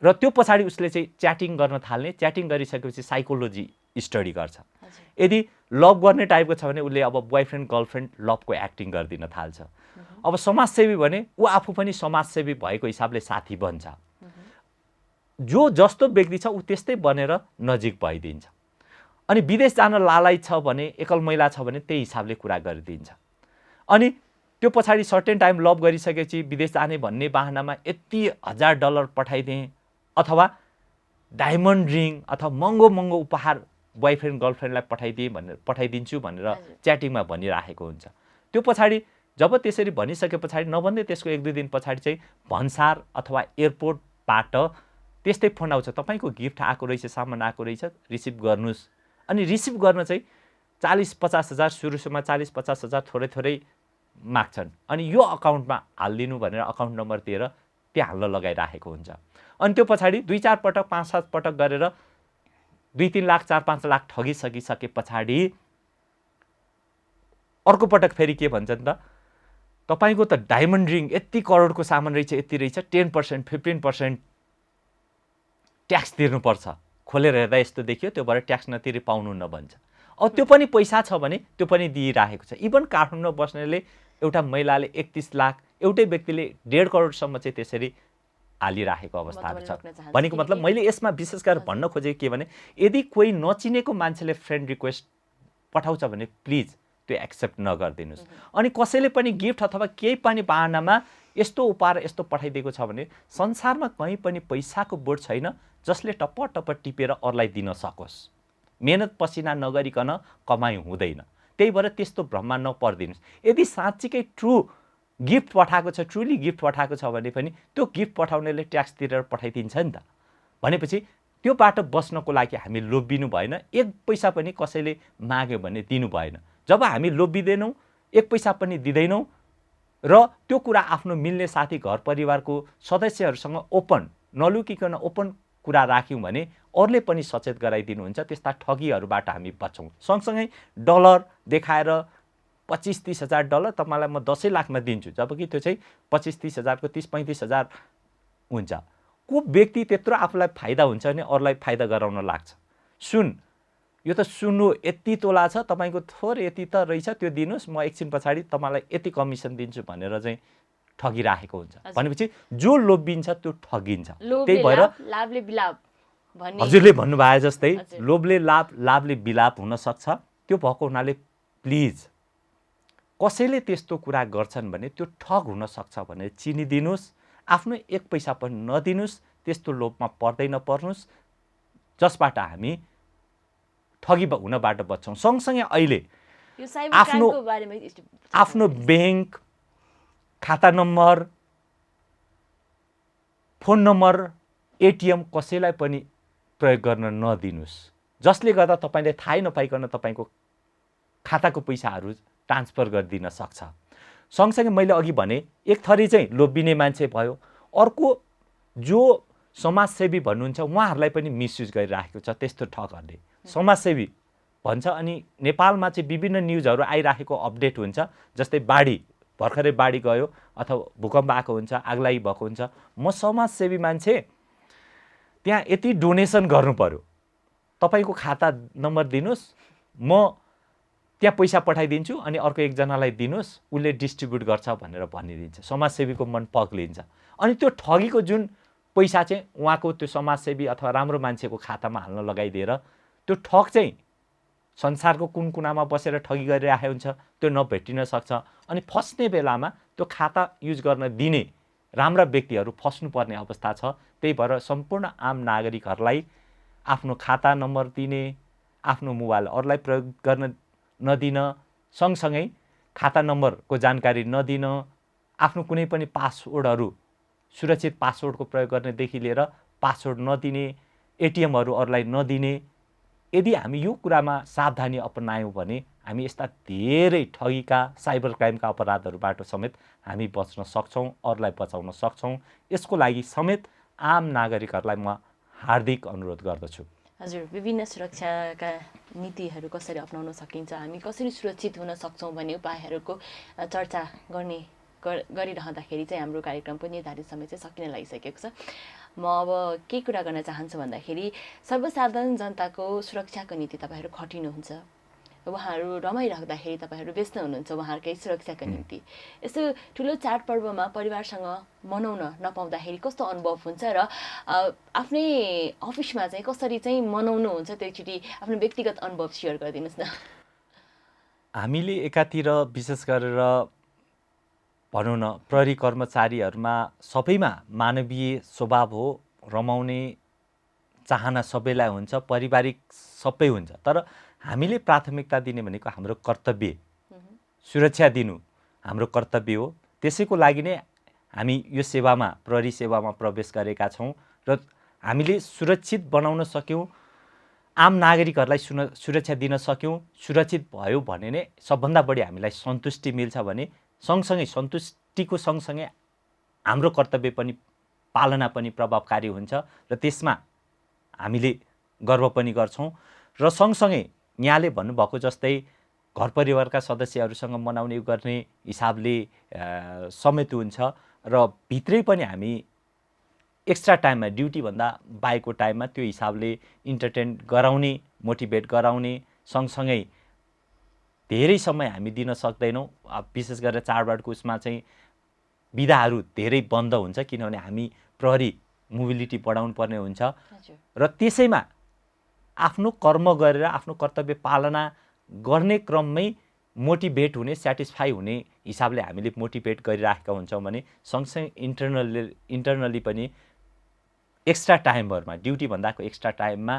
र त्यो पछाडि उसले चाहिँ च्याटिङ गर्न थाल्ने। च्याटिङ गरिसकेपछि साइकोलोजी स्टडी गर्छ। यदि लभ गर्ने टाइपको छ भने उसले अब बोयफ्रेन्ड गर्लफ्रेन्ड लभको एक्टिङ गरिदिन थाल्छ। अब समाजसेवी भने ऊ आफू पनि समाजसेवी भएको हिसाबले साथी बन्छ। जो जस्तो व्यक्ति छ ऊ त्यस्तै बनेर नजिक भइदिन्छ। अनि विदेश जान लालायत छ भने, एकल महिला छ भने त्यही हिसाबले कुरा गरिदिन्छ। अनि त्यो पछाडि सर्टेन टाइम लभ गरिसकेपछि विदेश जाने भन्ने बाहनामा यति $1000 पठाइदिएँ अथवा डायमन्ड रिङ अथवा महँगो उपहार बोयफ्रेन्ड गर्लफ्रेन्डलाई पठाइदिन्छु भनेर च्याटिङमा भनिराखेको हुन्छ। त्यो पछाडि जब त्यसरी भनिसके पछाडि नभन्दै त्यसको 1-2 दिन पछाडि चाहिँ भन्सार अथवा एयरपोर्टबाट त्यस्तै फोन आउँछ, तपाईँको गिफ्ट आएको रहेछ, सामान आएको रहेछ, रिसिभ गर्नुहोस्। अनि रिसिभ गर्न चाहिँ 40-50 हजार सुरुमा 40-50 हजार थोरै थोरै माग्छन् अनि यो अकाउन्टमा हालिदिनु भनेर अकाउन्ट नम्बर दिएर त्यहाँ हाल्न लगाइराखेको हुन्छ। अनि त्यो पछाडि 2-4 पटक 5-7 पटक गरेर 2-3 लाख 4-5 लाख ठगिसके पछाडि अर्को पटक फेरि के भन्छन् त तपाईको त डायमन्ड रिङ यति करोडको सामान रहेछ, यति रहेछ, 10% 15% ट्याक्स तिर्नुपर्छ, खोलेर हेर्दा यस्तो देखियो, त्यो भएर ट्याक्स नतिरी पाउनुहुन्न भन्छ। अब त्यो पनि पैसा छ भने त्यो पनि दिइराखेको छ। इभन काठमाडौँमा बस्नेले एउटा महिलाले 31 लाख, एउटै व्यक्तिले 1.5 करोडसम्म चाहिँ त्यसरी हालिराखेको अवस्थाहरू छ। भनेको मतलब मैले यसमा विशेष गरेर भन्न खोजेको के भने यदि कोही नचिनेको मान्छेले फ्रेन्ड रिक्वेस्ट पठाउँछ भने प्लिज त्यो एक्सेप्ट नगरिदिनुहोस्। अनि कसैले पनि गिफ्ट अथवा केही पनि बहानामा यस्तो उपहार यस्तो पठाइदिएको छ भने संसारमा कहीँ पनि पैसाको बोर्ड छैन जसले टप्प टप्प टिपेर अरूलाई दिन सकोस्। मेहनत पसिना नगरिकन कमाइ हुँदैन। त्यही भएर त्यस्तो भ्रममा नपर्दिनुहोस्। यदि साँच्चीकै ट्रु गिफ्ट पठाएको छ, ट्रुली गिफ्ट पठाएको छ भने पनि त्यो गिफ्ट पठाउनेले ट्याक्स तिरेर पठाइदिन्छ नि त। भनेपछि त्यो बाटो बस्नको लागि हामी लोभिनु भएन। 1 पैसा पनि कसैले माग्यो भने दिनु भएन। जब हामी लोभिँदैनौँ, 1 पैसा पनि दिँदैनौँ र त्यो कुरा आफ्नो मिल्ने साथी घर परिवारको सदस्यहरूसँग ओपन नलुकिकन ओपन कुरा राख्यौँ भने अरूले पनि सचेत गराइदिनुहुन्छ। त्यस्ता ठगीहरूबाट हामी बच्छौँ। सँगसँगै डलर देखाएर 25-30 हजार डलर तपाईँलाई म 10 लाखमा दिन्छु, जबकि त्यो चाहिँ 25-30 हजारको 30-35 हजार हुन्छ। को व्यक्ति त्यत्रो आफूलाई फाइदा हुन्छ भने अरूलाई फाइदा गराउन लाग्छ। सुन, यो त सुन्नु यति तोला छ, तपाईँको थोर यति त रहेछ, त्यो दिनुहोस्, म एकछिन पछाडि तपाईँलाई यति कमिसन दिन्छु भनेर चाहिँ ठगिराखेको हुन्छ। भनेपछि जो लोभिन्छ त्यो ठगिन्छ। त्यही भएर लाभले बिलाप भन्ने हजुरले भन्नुभयो जस्तै लोभले लाभ, लाभले बिलाप हुन सक्छ। त्यो भएको हुनाले प्लिज कसैले त्यस्तो कुरा गर्छन् भने त्यो ठग हुन सक्छ भने चिनिदिनुहोस्। आफ्नो 1 पैसा पनि नदिनुहोस्। त्यस्तो लोभमा पर्दै नपर्नुहोस् जसबाट हामी ठगी हुनबाट बच्छौँ। सँगसँगै अहिले आफ्नो ब्याङ्क खाता नम्बर, फोन नम्बर, एटिएम कसैलाई पनि प्रयोग गर्न नदिनुहोस्, जसले गर्दा तपाईँले थाहै नपाइकन तपाईँको खाताको पैसाहरू ट्रान्सफर गरिदिन सक्छ। सँगसँगै मैले अघि भने एक थरी चाहिँ लोभिने मान्छे भयो, अर्को जो समाजसेवी भन्नुहुन्छ उहाँहरूलाई पनि मिसयुज गरिराखेको छ त्यस्तो ठगहरूले। समाजसेवी भन्छ अनि नेपालमा चाहिँ विभिन्न न्युजहरू आइराखेको अपडेट हुन्छ। जस्तै बाढी, भर्खरै बाढी गयो अथवा भूकम्प आएको हुन्छ, आगलागी भएको हुन्छ, म समाजसेवी मान्छे, त्यहाँ यति डोनेसन गर्नु पर्यो, तपाईँको खाता नम्बर दिनुहोस्, म त्यहाँ पैसा पठाइदिन्छु अनि अर्को एकजनालाई दिनुहोस्, उसले डिस्ट्रिब्युट गर्छ भनेर भनिदिन्छ। समाजसेवीको मन पग्लिन्छ। अनि त्यो ठगीको जुन पैसा चाहिँ उहाँको त्यो समाजसेवी अथवा राम्रो मान्छेको खातामा हाल्न लगाइदिएर त्यो ठग चाहिँ संसारको कुन कुनामा बसेर ठगी गरिरहेको हुन्छ, त्यो नभेटिन सक्छ। अनि फस्ने बेलामा त्यो खाता युज गर्न दिने राम्रा व्यक्तिहरू फस्नुपर्ने अवस्था छ। त्यही भएर सम्पूर्ण आम नागरिकहरूलाई आफ्नो खाता नम्बर दिने, आफ्नो मोबाइल अरूलाई प्रयोग गर्न नदिन, सँगसँगै खाता नम्बरको जानकारी नदिन, आफ्नो कुनै पनि पासवर्डहरू सुरक्षित पासवर्डको प्रयोग गर्नेदेखि लिएर पासवर्ड नदिने, एटिएमहरू अरूलाई नदिने। यदि हामी यो कुरामा सावधानी अपनायौँ भने हामी यस्ता धेरै ठगीका, साइबर क्राइमका अपराधहरूबाट समेत हामी बच्न सक्छौँ, अरूलाई बचाउन सक्छौँ। यसको लागि समेत आम नागरिकहरूलाई म हार्दिक अनुरोध गर्दछु। हजुर, विभिन्न सुरक्षाका नीतिहरू कसरी अपनाउन सकिन्छ, हामी कसरी सुरक्षित हुन सक्छौँ भन्ने उपायहरूको चर्चा गरिरहँदाखेरि चाहिँ हाम्रो कार्यक्रम पनि निर्धारित समय चाहिँ सकिन लागिसकेको छ। म अब के कुरा गर्न चाहन्छु भन्दाखेरि सर्वसाधारण जनताको सुरक्षाको नीति तपाईँहरू खटिनुहुन्छ, उहाँहरू रमाइराख्दाखेरि तपाईँहरू व्यस्त हुनुहुन्छ उहाँहरूकै सुरक्षाको निम्ति। यस्तो ठुलो चाडपर्वमा परिवारसँग मनाउन नपाउँदाखेरि कस्तो अनुभव हुन्छ र आफ्नै अफिसमा चाहिँ कसरी चाहिँ मनाउनुहुन्छ, त्यो एकचोटि आफ्नो व्यक्तिगत अनुभव सेयर गरिदिनुहोस् न। हामीले एकातिर विशेष गरेर भनौँ न प्रहरी कर्मचारीहरूमा सबैमा मानवीय स्वभाव हो, रमाउने चाहना सबैलाई हुन्छ, पारिवारिक सबै हुन्छ। तर हामीले प्राथमिकता दिने भनेको हाम्रो कर्तव्य, सुरक्षा दिनु हाम्रो कर्तव्य हो। त्यसैको लागि नै हामी यो सेवामा, प्रहरी सेवामा प्रवेश गरेका छौँ र हामीले सुरक्षित बनाउन सक्यौँ। आम नागरिकहरूलाई सुरक्षा दिन सक्यौँ, सुरक्षित भयो भने नै सबभन्दा बढी हामीलाई सन्तुष्टि मिल्छ भने सँगसँगै सन्तुष्टिको सँगसँगै हाम्रो कर्तव्य पनि पालना पनि प्रभावकारी हुन्छ र त्यसमा हामीले गर्व पनि गर्छौँ। र सँगसँगै यहाँले भन्नुभएको जस्तै घर परिवारका सदस्यहरूसँग मनाउने गर्ने हिसाबले समेत हुन्छ र भित्रै पनि हामी एक्स्ट्रा टाइममा ड्युटीभन्दा बाहेकको टाइममा त्यो हिसाबले इन्टरटेन गराउने, मोटिभेट गराउने, सँगसँगै धेरै समय हामी दिन सक्दैनौँ। विशेष गरेर चाडबाडको उसमा चाहिँ विधाहरू धेरै बन्द हुन्छ किनभने हामी प्रहरी मोबिलिटी बढाउनु पर्ने हुन्छ र त्यसैमा आफ्नो कर्म गरेर आफ्नो कर्तव्य पालना गर्ने क्रममै मोटिभेट हुने, सेटिस्फाई हुने हिसाबले हामीले मोटिभेट गरिराखेका हुन्छौँ भने सँगसँगै इन्टरनली पनि एक्स्ट्रा टाइमहरूमा ड्युटी भन्दाको एक्स्ट्रा टाइममा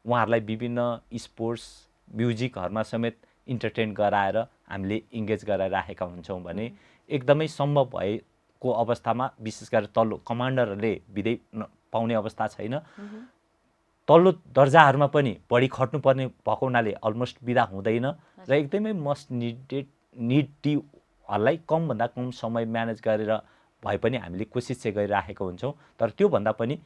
उहाँहरूलाई विभिन्न स्पोर्ट्स म्युजिकहरूमा समेत इन्टरटेन गराएर हामीले इङ्गेज गराइराखेका हुन्छौँ भने एकदमै सम्भव भएको अवस्थामा विशेष गरेर तल्लो कमान्डरहरूले बिदै पाउने अवस्था छैन। तल्लो दर्जाहरूमा पनि बढी खट्नुपर्ने भएको हुनाले अलमोस्ट बिदा हुँदैन र एकदमै मस्ट निडहरूलाई कमभन्दा कम समय म्यानेज गरेर भए पनि हामीले कोसिस चाहिँ गरिराखेका हुन्छौँ। तर त्योभन्दा पनि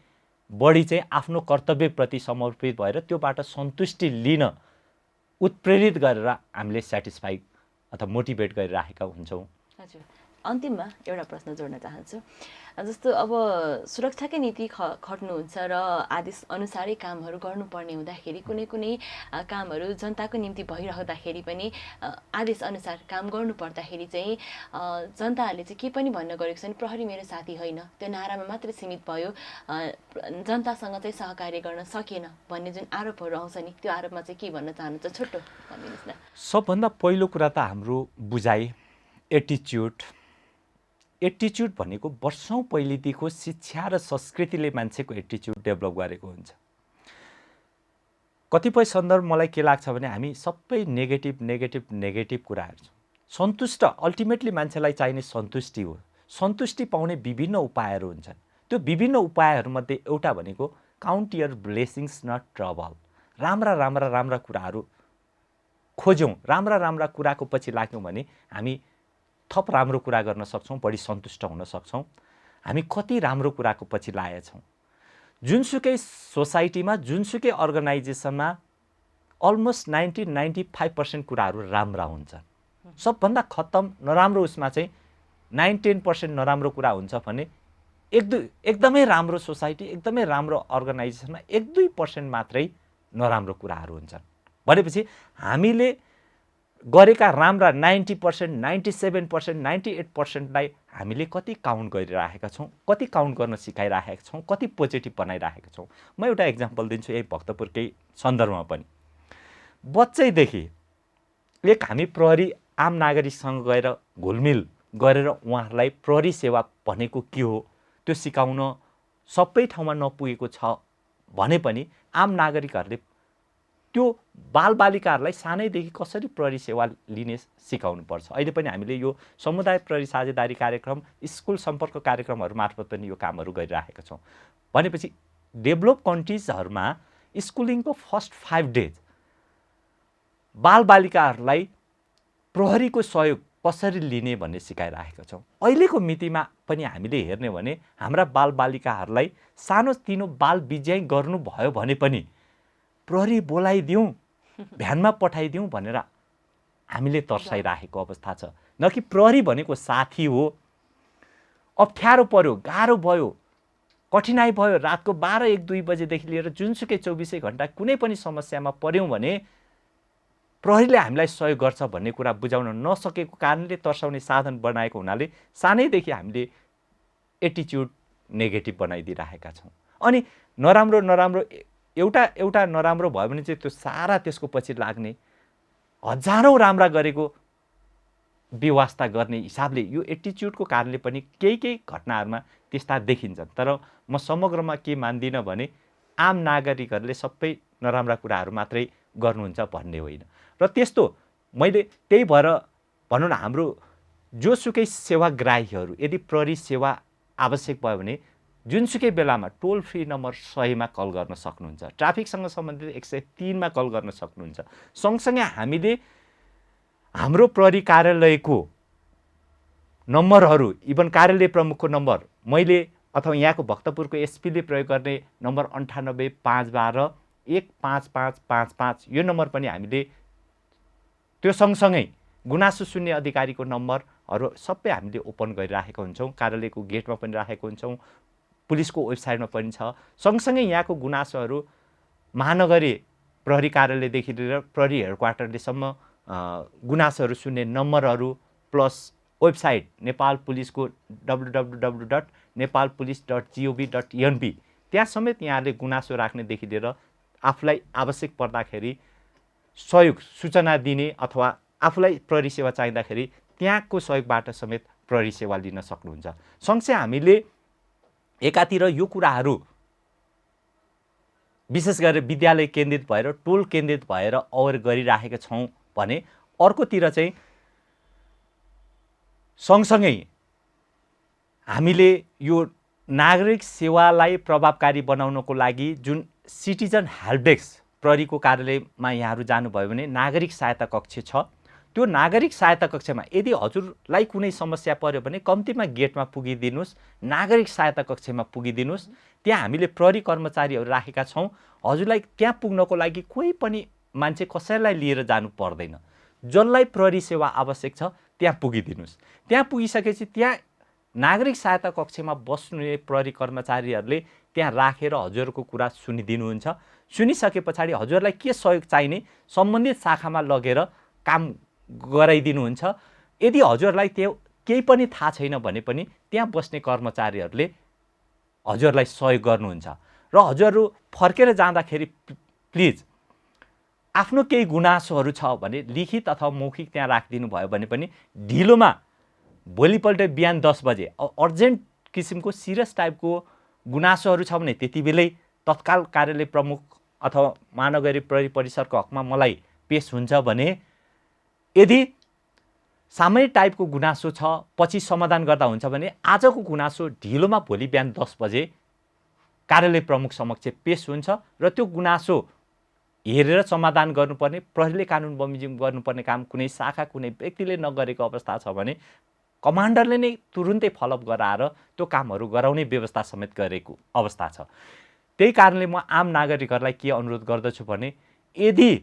बढी चाहिँ आफ्नो कर्तव्यप्रति समर्पित भएर त्योबाट सन्तुष्टि लिन उत्प्रेरित गरेर हामीले सेटिस्फाई अथवा मोटिभेट गरिराखेका हुन्छौँ। हजुर, अन्तिममा एउटा प्रश्न जोड्न चाहन्छु। जस्तो अब सुरक्षाकै नीति खट्नुहुन्छ र आदेश अनुसारै कामहरू गर्नुपर्ने हुँदाखेरि कुनै कुनै कामहरू जनताको निम्ति भइरहँदाखेरि पनि आदेश अनुसार काम गर्नुपर्दाखेरि चाहिँ जनताहरूले चाहिँ के पनि भन्न गएको छन्, प्रहरी मेरो साथी होइन, त्यो नारामा मात्रै सीमित भयो, जनतासँग चाहिँ सहकार्य गर्न सकेन भन्ने जुन आरोपहरू आउँछ नि, त्यो आरोपमा चाहिँ के भन्न चाहनुहुन्छ? छोटो भनिदिनुहोस् न। सबभन्दा पहिलो कुरा त हाम्रो बुझाइ, एटिच्युड भनेको वर्षौँ पहिलेदेखिको शिक्षा र संस्कृतिले मान्छेको एटिच्युड डेभलप गरेको हुन्छ। कतिपय सन्दर्भ मलाई के लाग्छ भने हामी सबै नेगेटिभ कुराहरू छौँ। सन्तुष्ट अल्टिमेटली मान्छेलाई चाहिने सन्तुष्टि हो। सन्तुष्टि पाउने विभिन्न उपायहरू हुन्छन्। त्यो विभिन्न उपायहरूमध्ये एउटा भनेको count your blessings not trouble. राम्रा कुराहरू खोज्यौँ, राम्रा कुराको पछि लाग्यौँ भने हामी थप राम्रो कुरा गर्न सक्छौँ, बढी सन्तुष्ट हुन सक्छौँ। हामी कति राम्रो कुराको पछि लागेछौँ। जुनसुकै सोसाइटीमा, जुनसुकै अर्गनाइजेसनमा अलमोस्ट 90-95% कुराहरू राम्रा हुन्छन्। सबभन्दा खत्तम नराम्रो उसमा चाहिँ 9-10% नराम्रो कुरा हुन्छ भने एकदमै राम्रो सोसाइटी, एकदमै राम्रो अर्गनाइजेसनमा 1-2% मात्रै नराम्रो कुराहरू हुन्छन्। भनेपछि हामीले गरेका राम्रा 90%, 97%, 98%लाई हामीले कति काउन्ट गरिराखेका छौँ, कति काउन्ट गर्न सिकाइराखेका छौँ, कति पोजिटिभ बनाइराखेका छौँ। म एउटा इक्जाम्पल दिन्छु यही भक्तपुरकै सन्दर्भमा पनि। बच्चैदेखि हामी प्रहरी आम नागरिकसँग गएर घुलमिल गरेर उहाँहरूलाई प्रहरी सेवा भनेको के हो त्यो सिकाउन सबै ठाउँमा नपुगेको छ भने पनि आम नागरिकहरूले त्यो बालबालिकाहरूलाई सानैदेखि कसरी प्रहरी सेवा लिने सिकाउनुपर्छ। अहिले पनि हामीले यो समुदाय प्रहरी साझेदारी कार्यक्रम, स्कुल सम्पर्क कार्यक्रमहरू मार्फत पनि यो कामहरू गरिराखेका छौँ। भनेपछि डेभलप कन्ट्रिजहरूमा स्कुलिङको फर्स्ट 5 डेज बालबालिकाहरूलाई प्रहरीको सहयोग कसरी लिने भन्ने सिकाइराखेका छौँ। अहिलेको मितिमा पनि हामीले हेर्ने भने हाम्रा बालबालिकाहरूलाई सानोतिनो बाल विजय गर्नुभयो भने पनि प्रहरी बोलाइदिउँ, भ्यानमा पठाइदिउँ भनेर हामीले तर्साइराखेको अवस्था छ। न कि प्रहरी भनेको साथी हो। अप्ठ्यारो पर्यो, गाह्रो भयो, कठिनाइ भयो, रातको 12-1-2 बजेदेखि लिएर जुनसुकै 24 घन्टा कुनै पनि समस्यामा पर्यौँ भने प्रहरीले हामीलाई सहयोग गर्छ भन्ने कुरा बुझाउन नसकेको कारणले तर्साउने साधन बनाएको हुनाले सानैदेखि हामीले एटिच्युड नेगेटिभ बनाइदिइराखेका छौँ। अनि नराम्रो एउटा नराम्रो भयो भने चाहिँ त्यो सारा त्यसको पछि लाग्ने हजारौँ राम्रा गरेको व्यवस्था गर्ने हिसाबले यो एटिच्युडको कारणले पनि केही घटनाहरूमा त्यस्ता देखिन्छन्। तर म समग्रमा के मान्दिनँ भने आम नागरिकहरूले सबै नराम्रा कुराहरू मात्रै गर्नुहुन्छ भन्ने होइन। र त्यस्तो मैले त्यही भएर भनौँ न हाम्रो जोसुकै सेवाग्राहीहरू यदि प्रहरी सेवा आवश्यक भयो भने जुनसुकै बेलामा टोल फ्री नम्बर 100 मा कल गर्न सक्नुहुन्छ, ट्राफिकसँग सम्बन्धित 103 मा कल गर्न सक्नुहुन्छ। सँगसँगै हामीले हाम्रो प्रहरी कार्यालयको नम्बरहरू, इभन कार्यालय प्रमुखको नम्बर मैले अथवा यहाँको भक्तपुरको एसपीले प्रयोग गर्ने नम्बर 98 512 15555 यो नम्बर पनि हामीले त्यो सँगसँगै गुनासो सुन्ने अधिकारीको नम्बरहरू सबै हामीले ओपन गरिराखेका हुन्छौँ। कार्यालयको गेटमा पनि राखेको हुन्छौँ, पुलिसको वेबसाइटमा पनि छ। सँगसँगै यहाँको गुनासोहरू महानगरी प्रहरी कार्यालयदेखि लिएर प्रहरी हेडक्वार्टरलेसम्म गुनासोहरू सुन्ने नम्बरहरू प्लस वेबसाइट नेपाल पुलिसको www.nepalpolice.gov.np त्यहाँ समेत यहाँले गुनासो राख्नेदेखि लिएर आफूलाई आवश्यक पर्दाखेरि सहयोग सूचना दिने अथवा आफूलाई प्रहरी सेवा चाहिँदाखेरि त्यहाँको सहयोगबाट समेत प्रहरी सेवा लिन सक्नुहुन्छ। सँगसँगै हामीले एकातिर यो कुराहरू विशेष गरेर विद्यालय केन्द्रित भएर टोल केन्द्रित भएर अवेर गरिराखेका छौँ भने अर्कोतिर चाहिँ सँगसँगै हामीले यो नागरिक सेवालाई प्रभावकारी बनाउनको लागि जुन सिटिजन हेल्प डेस्क प्रहरीको कार्यालयमा यहाँहरू जानुभयो भने नागरिक सहायता कक्ष छ। त्यो नागरिक सहायता कक्षमा यदि हजुरलाई कुनै समस्या पर्यो भने कम्तीमा गेटमा पुगिदिनुहोस्, नागरिक सहायता कक्षमा पुगिदिनुहोस्। त्यहाँ हामीले प्रहरी कर्मचारीहरू राखेका छौँ। हजुरलाई त्यहाँ पुग्नको लागि कोही पनि मान्छे कसैलाई लिएर जानु पर्दैन। जसलाई प्रहरी सेवा आवश्यक छ त्यहाँ पुगिदिनुहोस्। त्यहाँ पुगिसकेपछि त्यहाँ नागरिक सहायता कक्षमा बस्ने प्रहरी कर्मचारीहरूले त्यहाँ राखेर हजुरको कुरा सुनिदिनुहुन्छ। सुनिसके पछाडि हजुरलाई के सहयोग चाहिने सम्बन्धित शाखामा लगेर काम गराइदिनुहुन्छ। यदि हजुरलाई त्यो केही पनि थाहा छैन भने पनि त्यहाँ बस्ने कर्मचारीहरूले हजुरलाई सहयोग गर्नुहुन्छ। र हजुरहरू फर्केर जाँदाखेरि प्लिज आफ्नो केही गुनासोहरू छ भने लिखित अथवा मौखिक त्यहाँ राखिदिनु भयो भने पनि ढिलोमा भोलिपल्ट बिहान 10 बजे अर्जेन्ट किसिमको सिरियस टाइपको गुनासोहरू छ भने त्यति बेलै तत्काल कार्यालय प्रमुख अथवा महानगरी प्रहरी परिसरको हकमा मलाई पेश हुन्छ भने यदि सामान्य टाइपको गुनासो छ पछि समाधान गर्दा हुन्छ भने आजको गुनासो ढिलोमा भोलि बिहान 10 बजे कार्यालय प्रमुख समक्ष पेश हुन्छ र त्यो गुनासो हेरेर समाधान गर्नुपर्ने, प्रहरीले कानुन बमोजिम गर्नुपर्ने काम कुनै शाखा कुनै व्यक्तिले नगरेको अवस्था छ भने कमान्डरले नै तुरुन्तै फलोअप गराएर त्यो कामहरू गराउने व्यवस्था समेत गरेको अवस्था छ। त्यही कारणले म आम नागरिकहरूलाई के अनुरोध गर्दछु भने यदि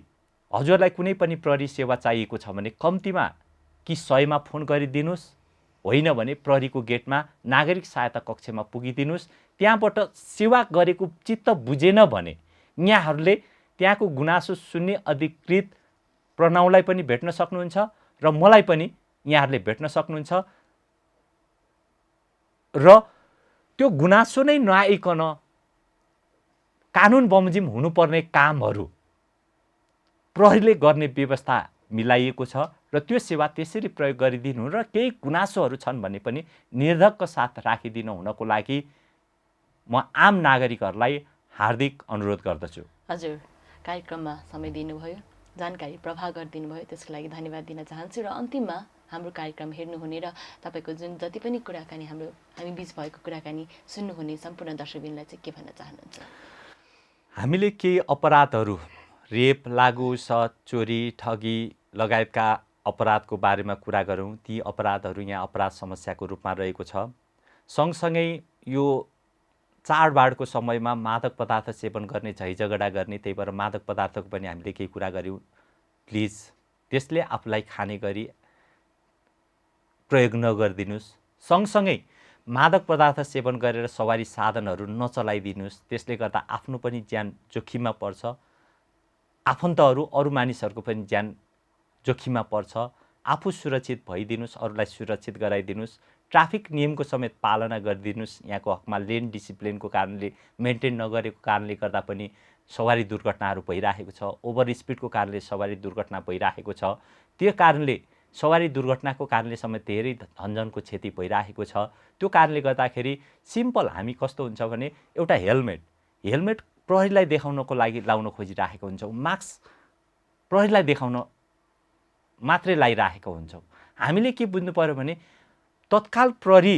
हजुरलाई कुनै पनि प्रहरी सेवा चाहिएको छ भने कम्तीमा कि 100 मा फोन गरिदिनुहोस्, होइन भने प्रहरीको गेटमा नागरिक सहायता कक्षमा पुगिदिनुहोस्। त्यहाँबाट सेवा गरेको चित्त बुझेन भने यहाँहरूले त्यहाँको गुनासो सुन्ने अधिकृत प्रणवलाई पनि भेट्न सक्नुहुन्छ र मलाई पनि यहाँहरूले भेट्न सक्नुहुन्छ। र त्यो गुनासो नै नआइकन कानुन बमोजिम हुनुपर्ने कामहरू प्रहरीले गर्ने व्यवस्था मिलाइएको छ र त्यो सेवा त्यसरी प्रयोग गरिदिनु र केही गुनासोहरू छन् भने पनि निर्धक्क साथ राखिदिनु हुनको लागि म आम नागरिकहरूलाई हार्दिक अनुरोध गर्दछु। हजुर, कार्यक्रममा समय दिनुभयो, जानकारी प्रवाह गरिदिनुभयो, त्यसको लागि धन्यवाद दिन चाहन्छु। र अन्तिममा हाम्रो कार्यक्रम हेर्नुहुने र तपाईँको जुन जति पनि कुराकानी हामी बीच भएको कुराकानी सुन्नुहुने सम्पूर्ण दर्शकबिनलाई चाहिँ के भन्न चाहनुहुन्छ? हामीले केही अपराधहरू रेप, लागु, चोरी, ठगी लगायतका अपराधको बारेमा कुरा गरौँ। ती अपराधहरू यहाँ अपराध समस्याको रूपमा रहेको छ। सँगसँगै यो चाडबाडको समयमा मादक पदार्थ सेवन गर्ने, झैझगडा गर्ने, त्यही भएर मादक पदार्थको पनि हामीले केही कुरा गऱ्यौँ। प्लिज त्यसले आफूलाई खाने गरी प्रयोग नगरिदिनुहोस्। सँगसँगै मादक पदार्थ सेवन गरेर सवारी साधनहरू नचलाइदिनुहोस्। त्यसले गर्दा आफ्नो पनि ज्यान जोखिममा पर्छ, आफन्तहरू अरू मानिसहरूको पनि ज्यान जोखिममा पर्छ। आफू सुरक्षित भइदिनुहोस्, अरूलाई सुरक्षित गराइदिनुहोस्। ट्राफिक नियमको समेत पालना गरिदिनुहोस्। यहाँको हकमा लेन डिसिप्लिनको कारणले मेन्टेन नगरेको कारणले गर्दा पनि सवारी दुर्घटनाहरू भइरहेको छ। ओभर स्पिडको कारणले सवारी दुर्घटना भइरहेको छ। त्यो कारणले सवारी दुर्घटनाको कारणले समेत धेरै धनजनको क्षति भइरहेको छ। त्यो कारणले गर्दाखेरि सिम्पल हामी कस्तो हुन्छ भने एउटा हेलमेट प्रहरीलाई देखाउनको लागि लाउन खोजिरहेको हुन्छौँ, मास्क प्रहरीलाई देखाउन मात्रै लगाइरहेको हुन्छौँ। हामीले के बुझ्नु पर्यो भने तत्काल प्रहरी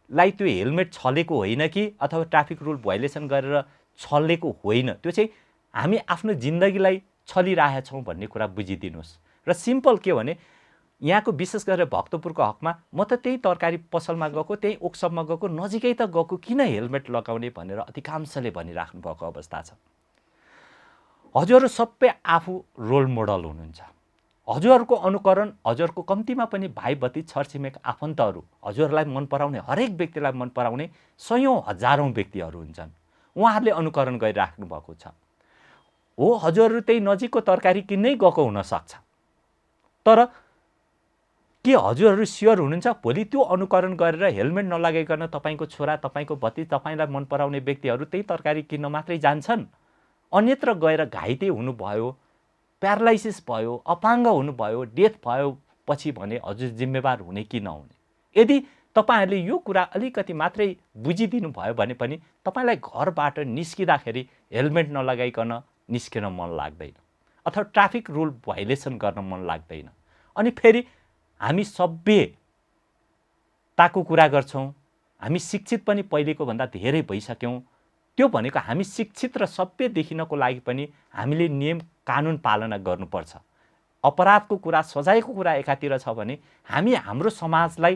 लाई त्यो हेलमेट छलेको होइन कि अथवा ट्राफिक रुल भायोलेसन गरेर छलेको होइन, त्यो चाहिँ हामी आफ्नो जिन्दगीलाई छलिरहेका छौँ भन्ने कुरा बुझिदिनुहोस्। र सिम्पल के भने यहाँको विशेष गरेर भक्तपुरको हकमा म त त्यही तरकारी पसलमा गएको, त्यही ओक्सपमा गएको, नजिकै त गएको, किन हेलमेट लगाउने भनेर अधिकांशले भनिराख्नु भएको अवस्था छ। हजुरहरू सबै आफू रोल मोडल हुनुहुन्छ। हजुरहरूको अनुकरण, हजुरहरूको कम्तीमा पनि भाइ बत्ती छरछिमेक आफन्तहरू, हजुरहरूलाई मन पराउने, हरेक व्यक्तिलाई मन पराउने सयौँ हजारौँ व्यक्तिहरू हुन्छन्, उहाँहरूले अनुकरण गरिराख्नु भएको छ। हो, हजुरहरू त्यही नजिकको तरकारी किन्नै गएको हुनसक्छ, तर के हजुरहरू स्योर हुनुहुन्छ भोलि त्यो अनुकरण गरेर हेलमेट नलगाइकन तपाईँको छोरा, तपाईँको भतिज, तपाईँलाई मन पराउने व्यक्तिहरू त्यही तरकारी किन्न मात्रै जान्छन्? अन्यत्र गएर घाइते हुनुभयो, प्यारालाइसिस भयो, अपाङ्ग हुनुभयो, डेथ भयो पछि भने हजुर जिम्मेवार हुने कि नहुने? यदि तपाईँहरूले यो कुरा अलिकति मात्रै बुझिदिनु भयो भने पनि तपाईँलाई घरबाट निस्किँदाखेरि हेलमेट नलगाइकन निस्किन मन लाग्दैन अथवा ट्राफिक रुल भायोलेसन गर्न मन लाग्दैन। अनि फेरि हामी सभ्यताको कुरा गर्छौँ, हामी शिक्षित पनि पहिलेको भन्दा धेरै भइसक्यौँ। त्यो भनेको हामी शिक्षित र सभ्य देखिनको लागि पनि हामीले नियम कानुन पालना गर्नुपर्छ। अपराधको कुरा, सजायको कुरा एकातिर छ भने हामी हाम्रो समाजलाई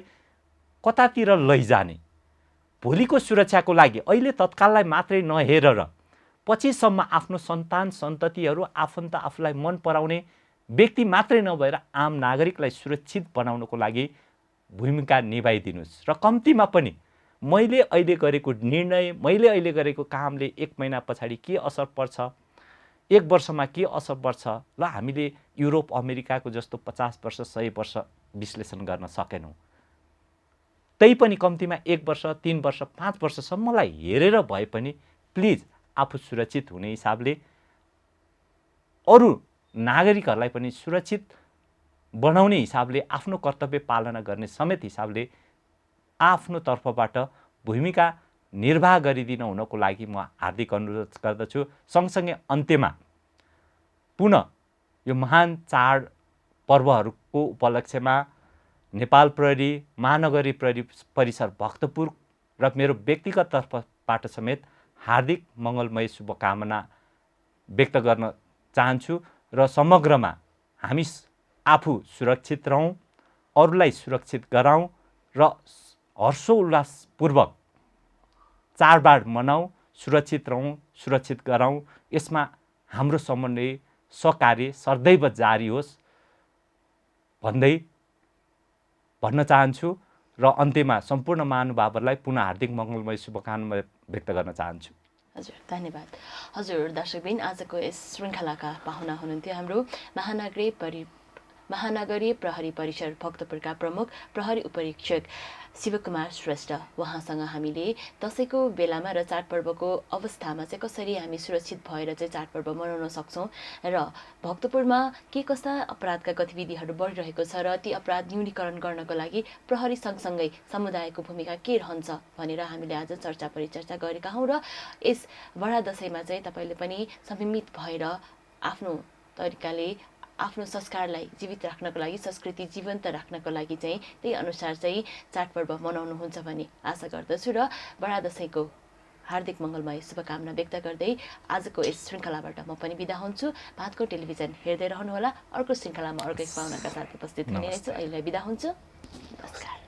कतातिर लैजाने, भोलिको सुरक्षाको लागि अहिले तत्काललाई मात्रै नहेरेर पछिसम्म आफ्नो सन्तान सन्ततिहरू, आफन्त, आफूलाई मन पराउने व्यक्ति मात्रै नभएर आम नागरिकलाई सुरक्षित बनाउनको लागि भूमिका निभाइदिनुहोस्। र कम्तीमा पनि मैले अहिले गरेको निर्णय, मैले अहिले गरेको कामले 1 महिना पछाडि के असर पर्छ, 1 वर्षमा के असर पर्छ, ल हामीले युरोप अमेरिकाको जस्तो 50 वर्ष 100 वर्ष विश्लेषण गर्न सकेनौँ, त्यही पनि कम्तीमा 1 वर्ष 3 वर्ष 5 वर्षसम्मलाई हेरेर भए पनि प्लिज आफू सुरक्षित हुने हिसाबले अरू नागरिकहरूलाई पनि सुरक्षित बनाउने हिसाबले, आफ्नो कर्तव्य पालना गर्ने समेत हिसाबले आफ्नो तर्फबाट भूमिका निर्वाह गरिदिन हुनको लागि म हार्दिक अनुरोध गर्दछु। सँगसँगै अन्त्यमा पुनः यो महान चाड पर्वहरूको उपलक्ष्यमा नेपाल प्रहरी, महानगरी प्रहरी परिसर भक्तपुर र मेरो व्यक्तिगत तर्फबाट समेत हार्दिक मङ्गलमय शुभकामना व्यक्त गर्न चाहन्छु र समग्रमा हामी आफू सुरक्षित रहौँ, अरूलाई सुरक्षित गराउँ र हर्षोल्लासपूर्वक चाडबाड मनाऊ, सुरक्षित रहौँ, सुरक्षित गराउँ। यसमा हाम्रो समन्वय सहकार्य सदैव जारी होस् भन्दै भन्न चाहन्छु र अन्त्यमा सम्पूर्ण महानुभावहरूलाई पुनः हार्दिक मङ्गलमय शुभकामना व्यक्त गर्न चाहन्छु। हजुर, धन्यवाद। हजुर दर्शकबिन, आजको यस श्रृङ्खलाका पाहुना हुनुहुन्थ्यो हाम्रो महानगरीय प्रहरी परिसर भक्तपुरका प्रमुख प्रहरी उपरीक्षक शिवकुमार श्रेष्ठ। उहाँसँग हामीले दसैँको बेलामा र चाडपर्वको अवस्थामा चाहिँ कसरी हामी सुरक्षित भएर चाहिँ चाडपर्व मनाउन सक्छौँ र भक्तपुरमा के कस्ता अपराधका गतिविधिहरू बढिरहेको छ र ती अपराध न्यूनीकरण गर्नको लागि प्रहरी सँगसँगै समुदायको भूमिका के रहन्छ भनेर हामीले आज चर्चा परिचर्चा गरेका हौँ। र यस बडा दसैँमा चाहिँ तपाईँले पनि संयमित भएर आफ्नो तरिकाले आफ्नो संस्कारलाई जीवित राख्नको लागि, संस्कृति जीवन्त राख्नको लागि चाहिँ त्यही अनुसार चाहिँ चाडपर्व मनाउनुहुन्छ भन्ने आशा गर्दछु र बडा दसैँको हार्दिक मङ्गलमय शुभकामना व्यक्त गर्दै आजको यस श्रृङ्खलाबाट म पनि बिदा हुन्छु। भातको टेलिभिजन हेर्दै रहनुहोला। अर्को श्रृङ्खलामा अर्को एक पाहुनाका साथ उपस्थित हुने रहेछु। अहिले बिदा हुन्छु। नमस्कार।